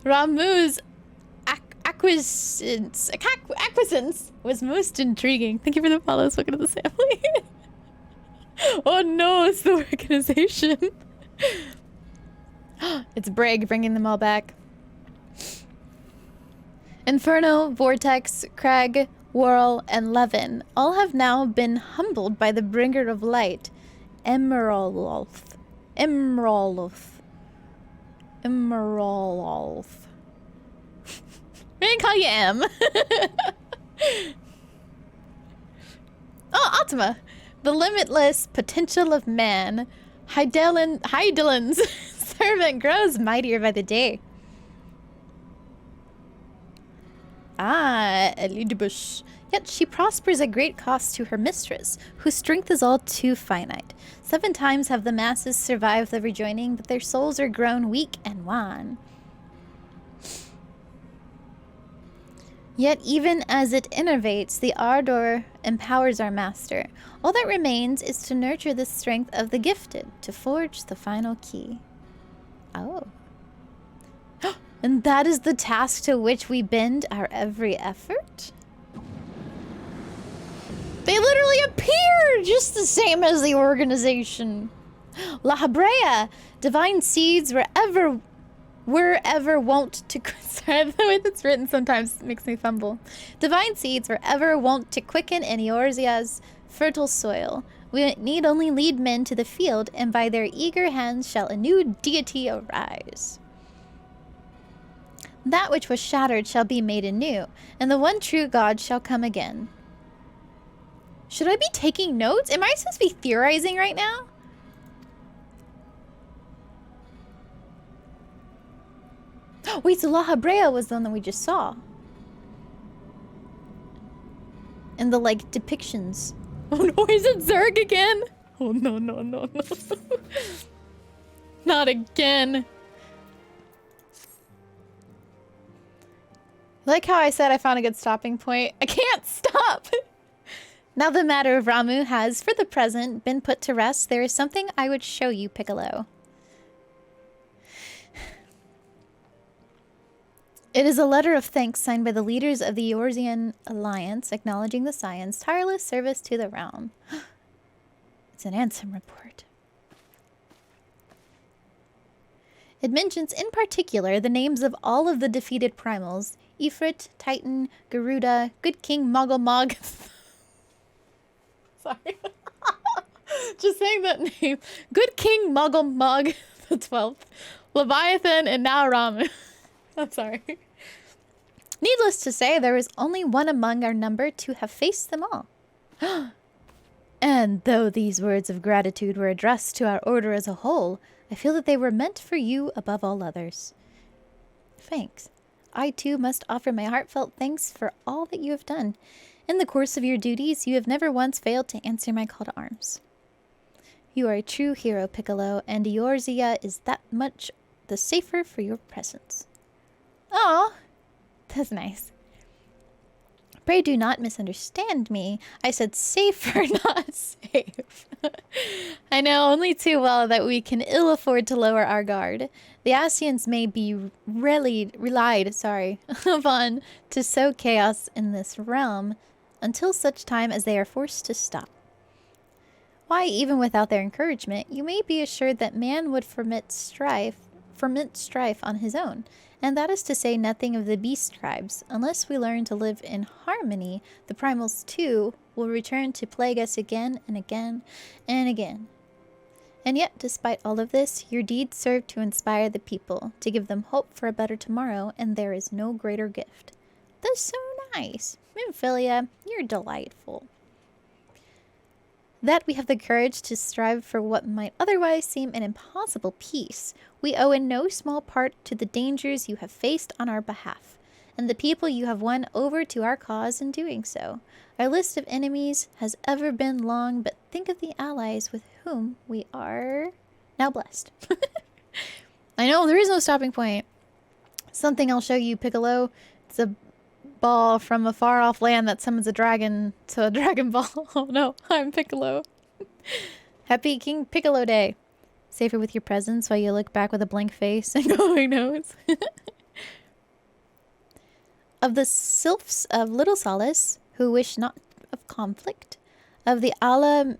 [SPEAKER 1] Ramu's acquiescence was most intriguing. Thank you for the follow. Welcome to the family. Oh no, it's the organization. It's Brig bringing them all back. Inferno, Vortex, Crag, Whirl, and Levin all have now been humbled by the bringer of light, Emeralolf. Emeralolf. Emeralolf. I'm gonna call you M. Oh, Ultima. The limitless potential of man. Hydaelyn's servant grows mightier by the day. Ah, Elidibus. Yet she prospers at great cost to her mistress, whose strength is all too finite. 7 times have the masses survived the rejoining, but their souls are grown weak and wan. Yet even as it innervates, the ardor empowers our master. All that remains is to nurture the strength of the gifted, to forge the final key. Oh. And that is the task to which we bend our every effort? They literally appear just the same as the organization. La Habrea, divine seeds wherever wont to... Sorry, the way that's written sometimes makes me fumble. Divine seeds wherever wont to quicken in Eorzea's fertile soil. We need only lead men to the field, and by their eager hands shall a new deity arise. That which was shattered shall be made anew, and the one true God shall come again. Should I be taking notes? Am I supposed to be theorizing right now? Wait, so La Habrea was the one that we just saw. And the, like, depictions. Oh no, is it Zerg again? Oh no, no, no, no. Not again. Like how I said I found a good stopping point. I can't stop! Now the matter of Ramu has, for the present, been put to rest, there is something I would show you, Piccolo. It is a letter of thanks signed by the leaders of the Eorzean Alliance, acknowledging the Scion's tireless service to the realm. It's an Ansem report. It mentions in particular the names of all of the defeated primals: Ifrit, Titan, Garuda, Good King Moggle Mog. Sorry. Just saying that name. Good King Moggle Mog the 12th, Leviathan, and now Ramu. I'm sorry. Needless to say, there is only one among our number to have faced them all. And though these words of gratitude were addressed to our order as a whole, I feel that they were meant for you above all others. Thanks. I too must offer my heartfelt thanks for all that you have done. In the course of your duties, you have never once failed to answer my call to arms. You are a true hero, Piccolo, and Eorzea is that much the safer for your presence. Oh, that's nice. Pray do not misunderstand me. I said safer, not safe. I know only too well that we can ill afford to lower our guard. The Asians may be relied upon to sow chaos in this realm until such time as they are forced to stop. Why, even without their encouragement, you may be assured that man would foment strife on his own, and that is to say nothing of the beast tribes. Unless we learn to live in harmony, the primals too will return to plague us again and again and again. And yet, despite all of this, your deeds serve to inspire the people, to give them hope for a better tomorrow, and there is no greater gift. That's so nice. Minfilia, you're delightful. That we have the courage to strive for what might otherwise seem an impossible peace, we owe in no small part to the dangers you have faced on our behalf, and the people you have won over to our cause in doing so. Our list of enemies has ever been long, but think of the allies with whom we are now blessed. I know, there is no stopping point. Something I'll show you, Piccolo. It's a ball from a far-off land that summons a dragon to a Dragon Ball. Oh no, I'm Piccolo. Happy King Piccolo Day. Safer with your presence while you look back with a blank face and going nose. Of the sylphs of Little Solace, who wish not of conflict, of the Ala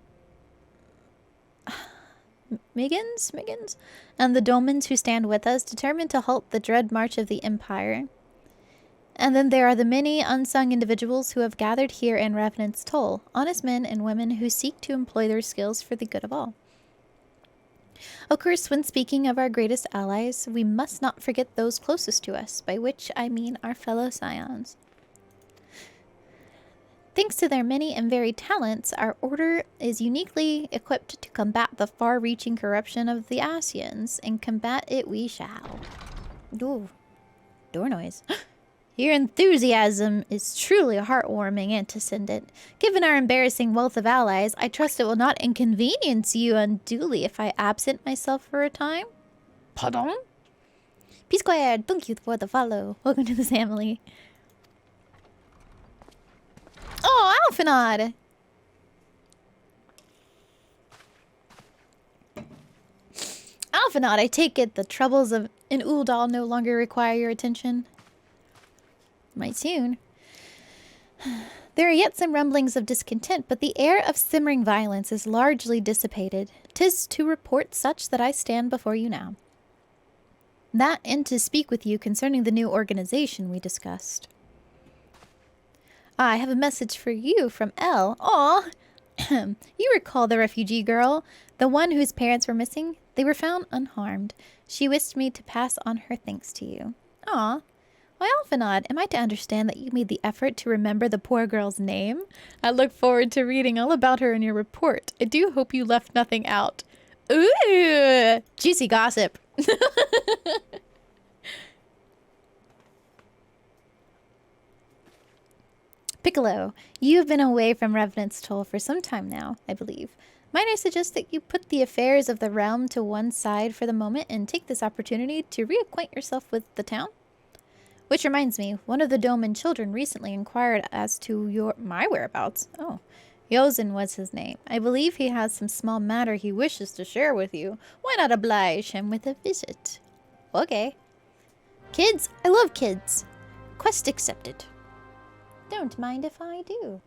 [SPEAKER 1] Miggins, and the Domans who stand with us, determined to halt the dread march of the Empire. And then there are the many unsung individuals who have gathered here in Revenant's Toll, honest men and women who seek to employ their skills for the good of all. Of course, when speaking of our greatest allies, we must not forget those closest to us, by which I mean our fellow Scions. Thanks to their many and varied talents, our order is uniquely equipped to combat the far-reaching corruption of the Asians, and combat it we shall. Ooh, door noise. Your enthusiasm is truly heartwarming, Antecedent. Given our embarrassing wealth of allies, I trust it will not inconvenience you unduly if I absent myself for a time. Pardon? P squared, thank you for the follow. Welcome to the family. Oh, Alphanod! Alphanod, I take it the troubles of an Uldal no longer require your attention. Might soon. There are yet some rumblings of discontent, but the air of simmering violence is largely dissipated. 'Tis to report such that I stand before you now. That and to speak with you concerning the new organization we discussed. I have a message for you from Elle. Aw! You recall the refugee girl, the one whose parents were missing? They were found unharmed. She wished me to pass on her thanks to you. Aw. Why, Alphanod, am I to understand that you made the effort to remember the poor girl's name? I look forward to reading all about her in your report. I do hope you left nothing out. Ooh! Juicy gossip. Piccolo, you have been away from Revenant's Toll for some time now, I believe. Might I suggest that you put the affairs of the realm to one side for the moment and take this opportunity to reacquaint yourself with the town? Which reminds me, one of the Doman children recently inquired as to my whereabouts. Oh, Yozen was his name. I believe he has some small matter he wishes to share with you. Why not oblige him with a visit? Okay. Kids, I love kids. Quest accepted. Don't mind if I do.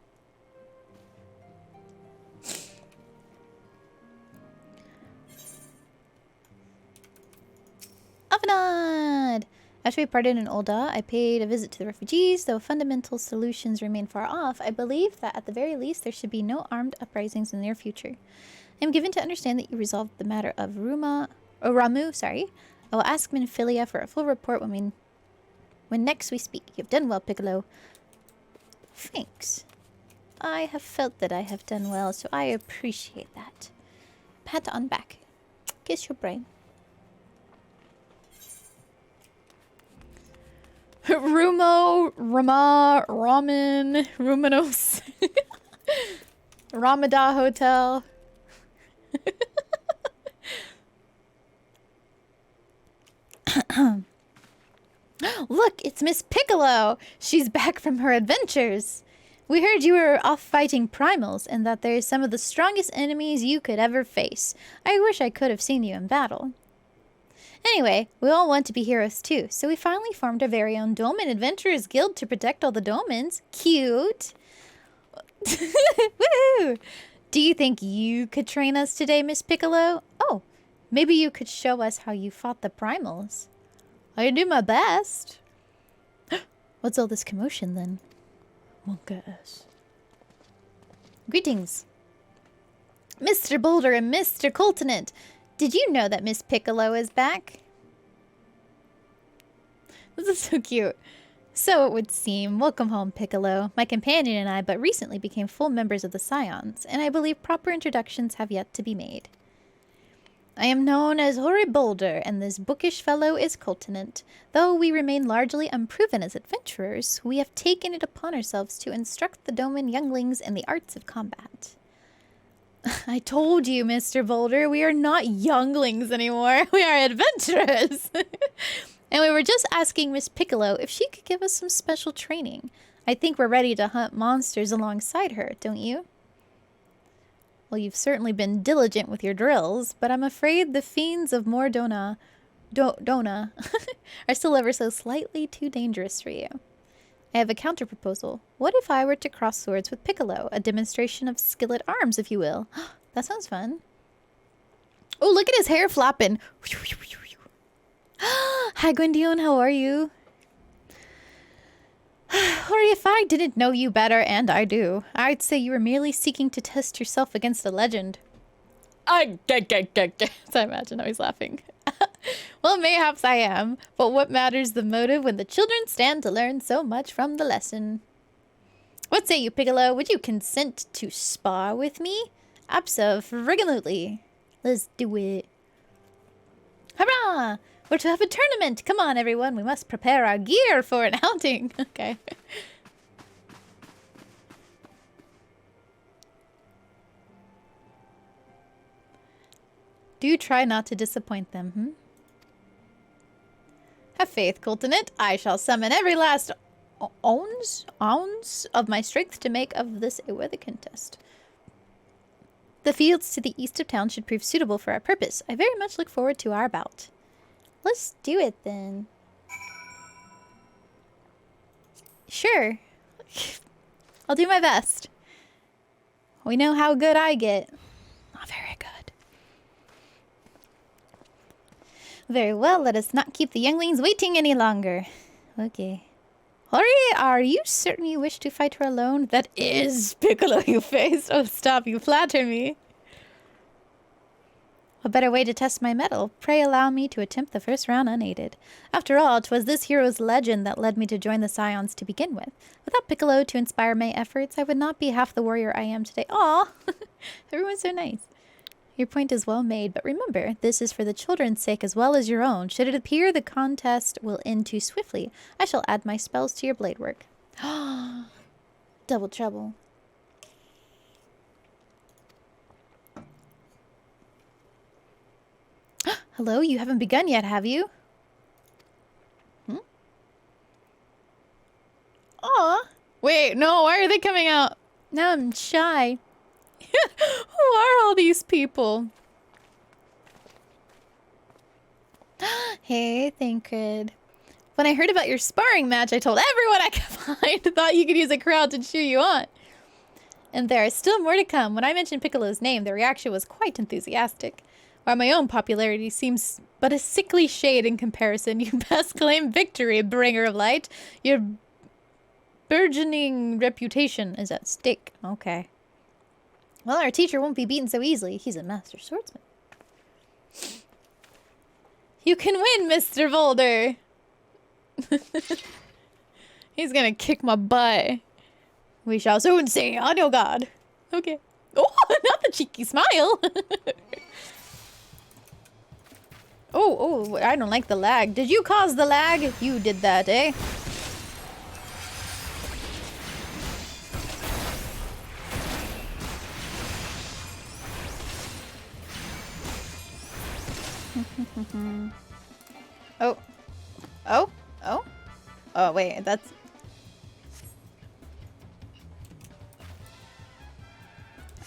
[SPEAKER 1] Avanad! After we parted in Ul'dah, I paid a visit to the refugees. Though fundamental solutions remain far off, I believe that at the very least there should be no armed uprisings in the near future. I am given to understand that you resolved the matter of Ramu. I will ask Minfilia for a full report when next we speak. You have done well, Piccolo. Thanks. I have felt that I have done well, so I appreciate that. Pat on back. Kiss your brain. Ramen, Ruminos, Ramada Hotel. Look, it's Miss Piccolo! She's back from her adventures! We heard you were off fighting primals, and that they're some of the strongest enemies you could ever face. I wish I could have seen you in battle. Anyway, we all want to be heroes too, so we finally formed our very own Dolmen Adventurers Guild to protect all the Dolmens. Cute! Woohoo! Do you think you could train us today, Miss Piccolo? Oh, maybe you could show us how you fought the primals. I do my best. What's all this commotion then? Wonka ass. Greetings. Mr. Boulder and Mr. Coltonant. Did you know that Miss Piccolo is back? This is so cute. So it would seem. Welcome home, Piccolo. My companion and I but recently became full members of the Scions, and I believe proper introductions have yet to be made. I am known as Hoary Boulder, and this bookish fellow is Coltonant. Though we remain largely unproven as adventurers, we have taken it upon ourselves to instruct the Doman younglings in the arts of combat. I told you, Mr. Boulder, we are not younglings anymore. We are adventurers. And we were just asking Miss Piccolo if she could give us some special training. I think we're ready to hunt monsters alongside her, don't you? Well, you've certainly been diligent with your drills, but I'm afraid the fiends of Mordona are still ever so slightly too dangerous for you. I have a counter-proposal. What if I were to cross swords with Piccolo? A demonstration of skill at arms, if you will. That sounds fun. Oh, look at his hair flapping. Hi, Gwendion, how are you? Or if I didn't know you better, and I do, I'd say you were merely seeking to test yourself against a legend. So I imagine how he's laughing. Well, mayhaps I am, but what matters the motive when the children stand to learn so much from the lesson? What say you, Piccolo? Would you consent to spar with me? Abso-friggin-lutely. Let's do it. Hurrah! We're to have a tournament! Come on, everyone. We must prepare our gear for an outing. Okay. Do try not to disappoint them, hmm? Have faith, Coltonant. I shall summon every last ounce of my strength to make of this a worthy contest. The fields to the east of town should prove suitable for our purpose. I very much look forward to our bout. Let's do it then. Sure. I'll do my best. We know how good I get. Not very good. Very well, let us not keep the younglings waiting any longer. Okay. Hori, are you certain you wish to fight her alone? That is Piccolo you face. Oh, stop, you flatter me. A better way to test my mettle. Pray allow me to attempt the first round unaided. After all, 'twas this hero's legend that led me to join the Scions to begin with. Without Piccolo to inspire my efforts, I would not be half the warrior I am today. Aw, everyone's so nice. Your point is well made, but remember, this is for the children's sake as well as your own. Should it appear the contest will end too swiftly, I shall add my spells to your blade work. Double trouble. Hello, you haven't begun yet, have you? Aw. Wait, no, why are they coming out? Now I'm shy. Who are all these people? Hey, Thancred. When I heard about your sparring match, I told everyone I could find. Thought you could use a crowd to cheer you on. And there is still more to come. When I mentioned Piccolo's name, the reaction was quite enthusiastic. While my own popularity seems but a sickly shade in comparison, you best claim victory, bringer of light. Your burgeoning reputation is at stake. Okay. Well, our teacher won't be beaten so easily. He's a master swordsman. You can win, Mr. Boulder! He's gonna kick my butt. We shall soon see, on your guard. Okay. Oh, not the cheeky smile! Oh, I don't like the lag. Did you cause the lag? You did that, eh? Oh, Oh, wait, that's...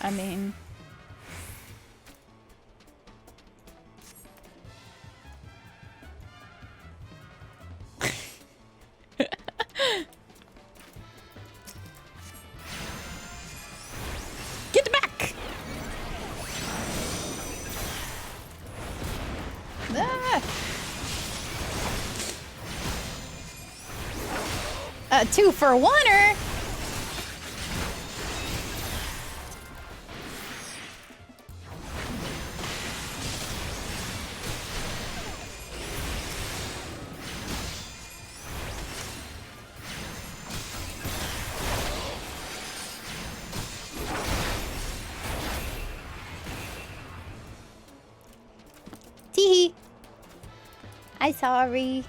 [SPEAKER 1] I mean... Get back! Ah! 2 for 1-er? Teehee. I'm sorry.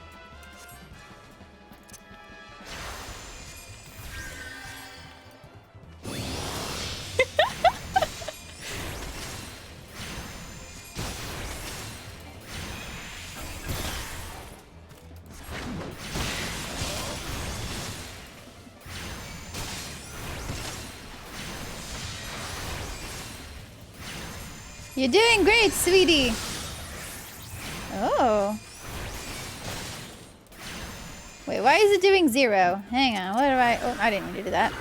[SPEAKER 1] You're doing great, sweetie. Oh. Wait, why is it doing 0? Hang on, what do I... Oh, I didn't mean to do that.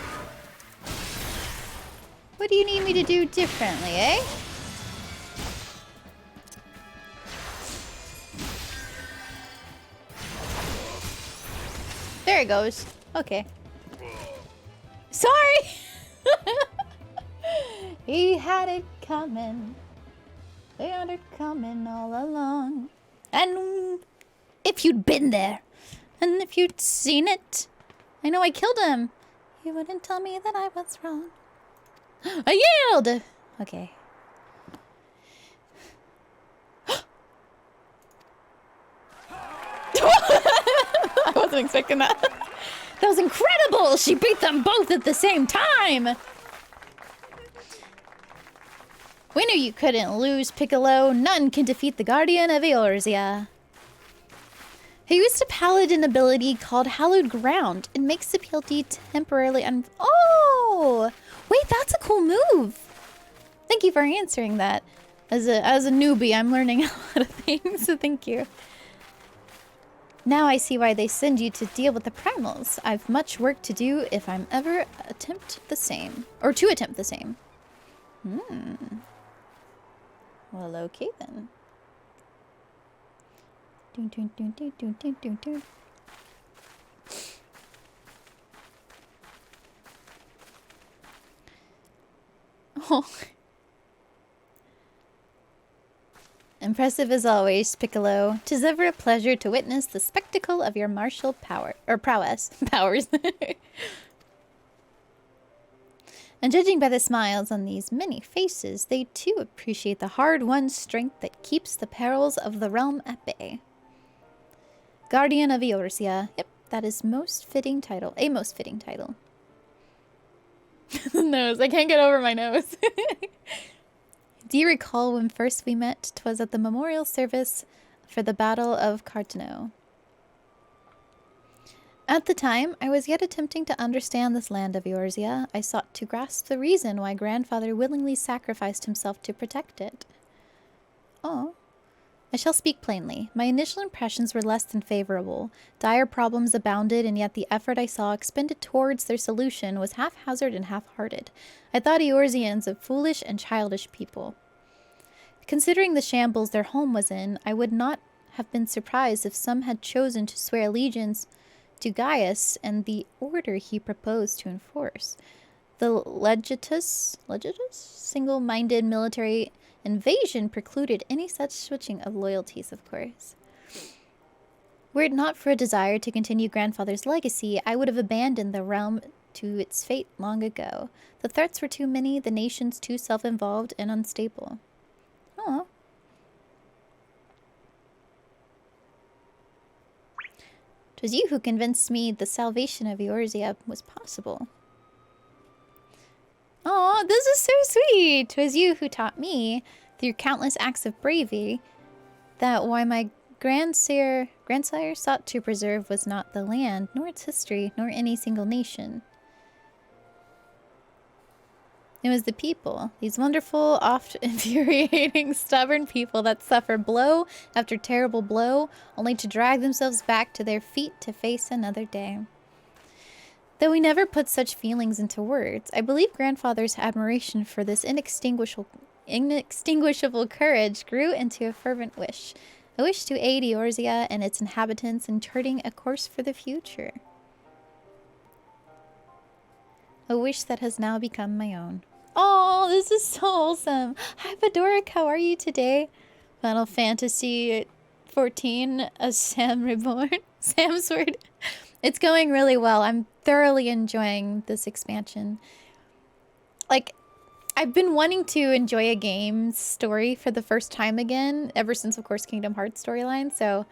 [SPEAKER 1] What do you need me to do differently, eh? There it goes. Okay. Sorry! He had it coming. They had it coming all along. And if you'd been there, and if you'd seen it, I know I killed him. You wouldn't tell me that I was wrong. I yelled! Okay. I wasn't expecting that. That was incredible! She beat them both at the same time! We knew you couldn't lose, Piccolo. None can defeat the Guardian of Eorzea. He used a paladin ability called Hallowed Ground. It makes the ability temporarily Oh! Wait, that's a cool move! Thank you for answering that. As a newbie, I'm learning a lot of things, so thank you. Now I see why they send you to deal with the primals. I've much work to do if I'm ever attempt the same. Or to attempt the same. Well, okay then. Dun, dun, dun, dun, dun, dun, dun, dun. Oh. Impressive as always, Piccolo. 'Tis ever a pleasure to witness the spectacle of your martial power or prowess. Powers. And judging by the smiles on these many faces, they too appreciate the hard-won strength that keeps the perils of the realm at bay. Guardian of Eorzea. Yep, that is most fitting title. A most fitting title. Nose. I can't get over my nose. Do you recall when first we met? 'Twas at the memorial service for the Battle of Cartano. At the time, I was yet attempting to understand this land of Eorzea. I sought to grasp the reason why grandfather willingly sacrificed himself to protect it. Oh. I shall speak plainly. My initial impressions were less than favorable. Dire problems abounded, and yet the effort I saw expended towards their solution was haphazard and half-hearted. I thought Eorzeans a foolish and childish people. Considering the shambles their home was in, I would not have been surprised if some had chosen to swear allegiance to Gaius and the order he proposed to enforce. The legitus single-minded military invasion precluded any such switching of loyalties, of course. Were it not for a desire to continue grandfather's legacy, I would have abandoned the realm to its fate long ago. The threats were too many, the nations too self-involved and unstable. Aw. 'Twas you who convinced me the salvation of Eorzea was possible. Aw, this is so sweet! 'Twas you who taught me, through countless acts of bravery, that why my grandsire sought to preserve was not the land, nor its history, nor any single nation. It was the people, these wonderful, oft infuriating, stubborn people that suffer blow after terrible blow, only to drag themselves back to their feet to face another day. Though we never put such feelings into words, I believe grandfather's admiration for this inextinguishable courage grew into a fervent wish. A wish to aid Eorzea and its inhabitants in charting a course for the future. A wish that has now become my own. Oh, this is so wholesome. Hi, Bedoric. How are you today? Final Fantasy 14, a Sam Reborn. Sam Sword. It's going really well. I'm thoroughly enjoying this expansion. Like, I've been wanting to enjoy a game's story for the first time again, ever since, of course, Kingdom Hearts storyline. So,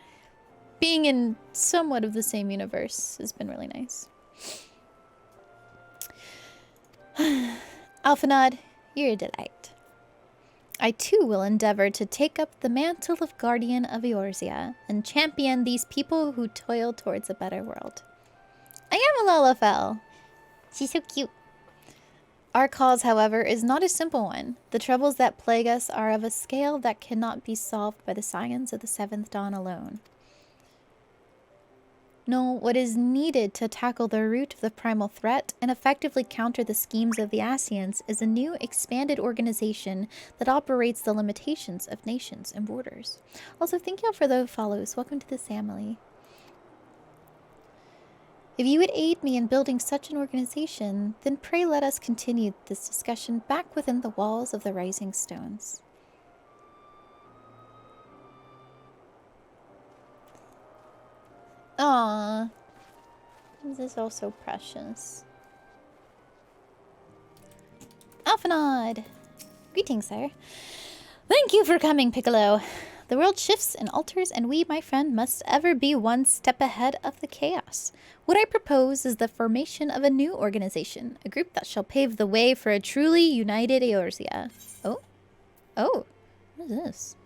[SPEAKER 1] being in somewhat of the same universe has been really nice. Alphanod, you're a delight. I too will endeavor to take up the mantle of Guardian of Eorzea and champion these people who toil towards a better world. I am a Lalafell. She's so cute. Our cause, however, is not a simple one. The troubles that plague us are of a scale that cannot be solved by the science of the Seventh Dawn alone. No, what is needed to tackle the root of the primal threat and effectively counter the schemes of the Ascians is a new, expanded organization that operates the limitations of nations and borders. Also, thank you for the follows. Welcome to the family. If you would aid me in building such an organization, then pray let us continue this discussion back within the walls of the Rising Stones. Aww. This is all so precious. Alphanod! Greetings, sir. Thank you for coming, Piccolo. The world shifts and alters, and we, my friend, must ever be one step ahead of the chaos. What I propose is the formation of a new organization, a group that shall pave the way for a truly united Eorzea. Oh? Oh. What is this?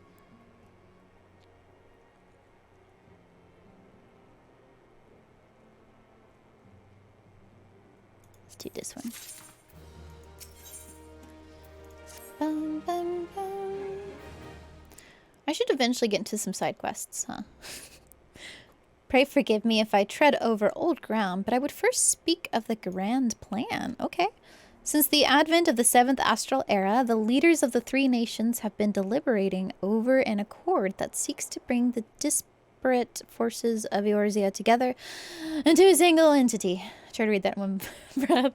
[SPEAKER 1] Let's do this one. Bum, bum, bum. I should eventually get into some side quests, huh? Pray forgive me if I tread over old ground, but I would first speak of the grand plan. Okay. Since the advent of the 7th Astral Era, the leaders of the three nations have been deliberating over an accord that seeks to bring the disparate forces of Eorzea together into a single entity. Try to read that one breath.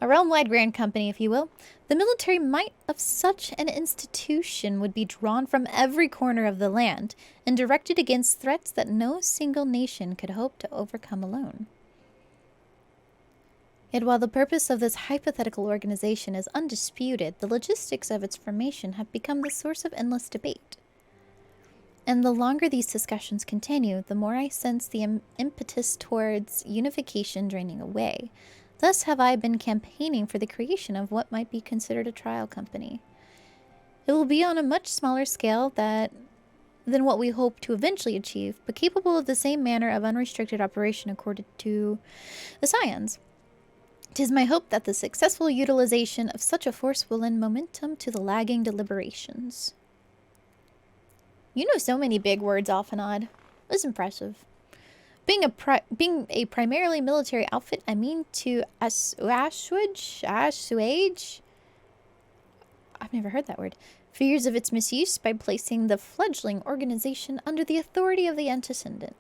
[SPEAKER 1] A realm-wide grand company, if you will. The military might of such an institution would be drawn from every corner of the land and directed against threats that no single nation could hope to overcome alone. Yet while the purpose of this hypothetical organization is undisputed, the logistics of its formation have become the source of endless debate. And the longer these discussions continue, the more I sense the impetus towards unification draining away. Thus have I been campaigning for the creation of what might be considered a trial company. It will be on a much smaller scale than what we hope to eventually achieve, but capable of the same manner of unrestricted operation according to the science. 'Tis my hope that the successful utilization of such a force will lend momentum to the lagging deliberations. You know so many big words, Alphanod. It's impressive. Being a primarily military outfit, I mean to assuage? I've never heard that word. Fears of its misuse by placing the fledgling organization under the authority of the antecedent.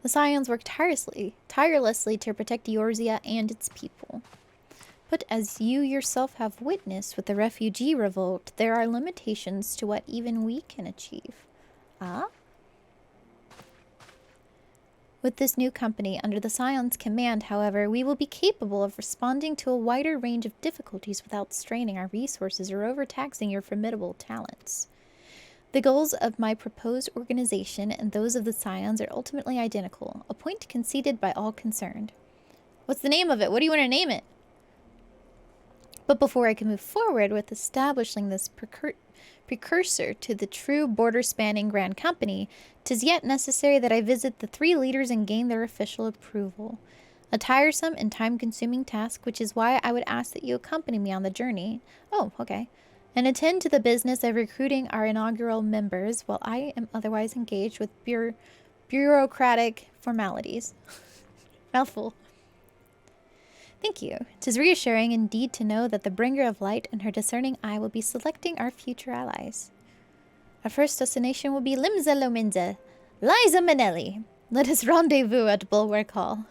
[SPEAKER 1] The Scions work tirelessly to protect Eorzea and its people. But as you yourself have witnessed with the refugee revolt, there are limitations to what even we can achieve. Ah? With this new company under the Scion's command, however, we will be capable of responding to a wider range of difficulties without straining our resources or overtaxing your formidable talents. The goals of my proposed organization and those of the Scions are ultimately identical, a point conceded by all concerned. What's the name of it? What do you want to name it? But before I can move forward with establishing this precursor to the true border-spanning grand company, 'tis yet necessary that I visit the 3 leaders and gain their official approval. A tiresome and time-consuming task, which is why I would ask that you accompany me on the journey. Oh, okay. And attend to the business of recruiting our inaugural members while I am otherwise engaged with bureaucratic formalities. Mouthful. Thank you. 'Tis reassuring indeed to know that the bringer of light and her discerning eye will be selecting our future allies. Our first destination will be Limza Lominza, Liza Minnelli. Let us rendezvous at Bulwark Hall.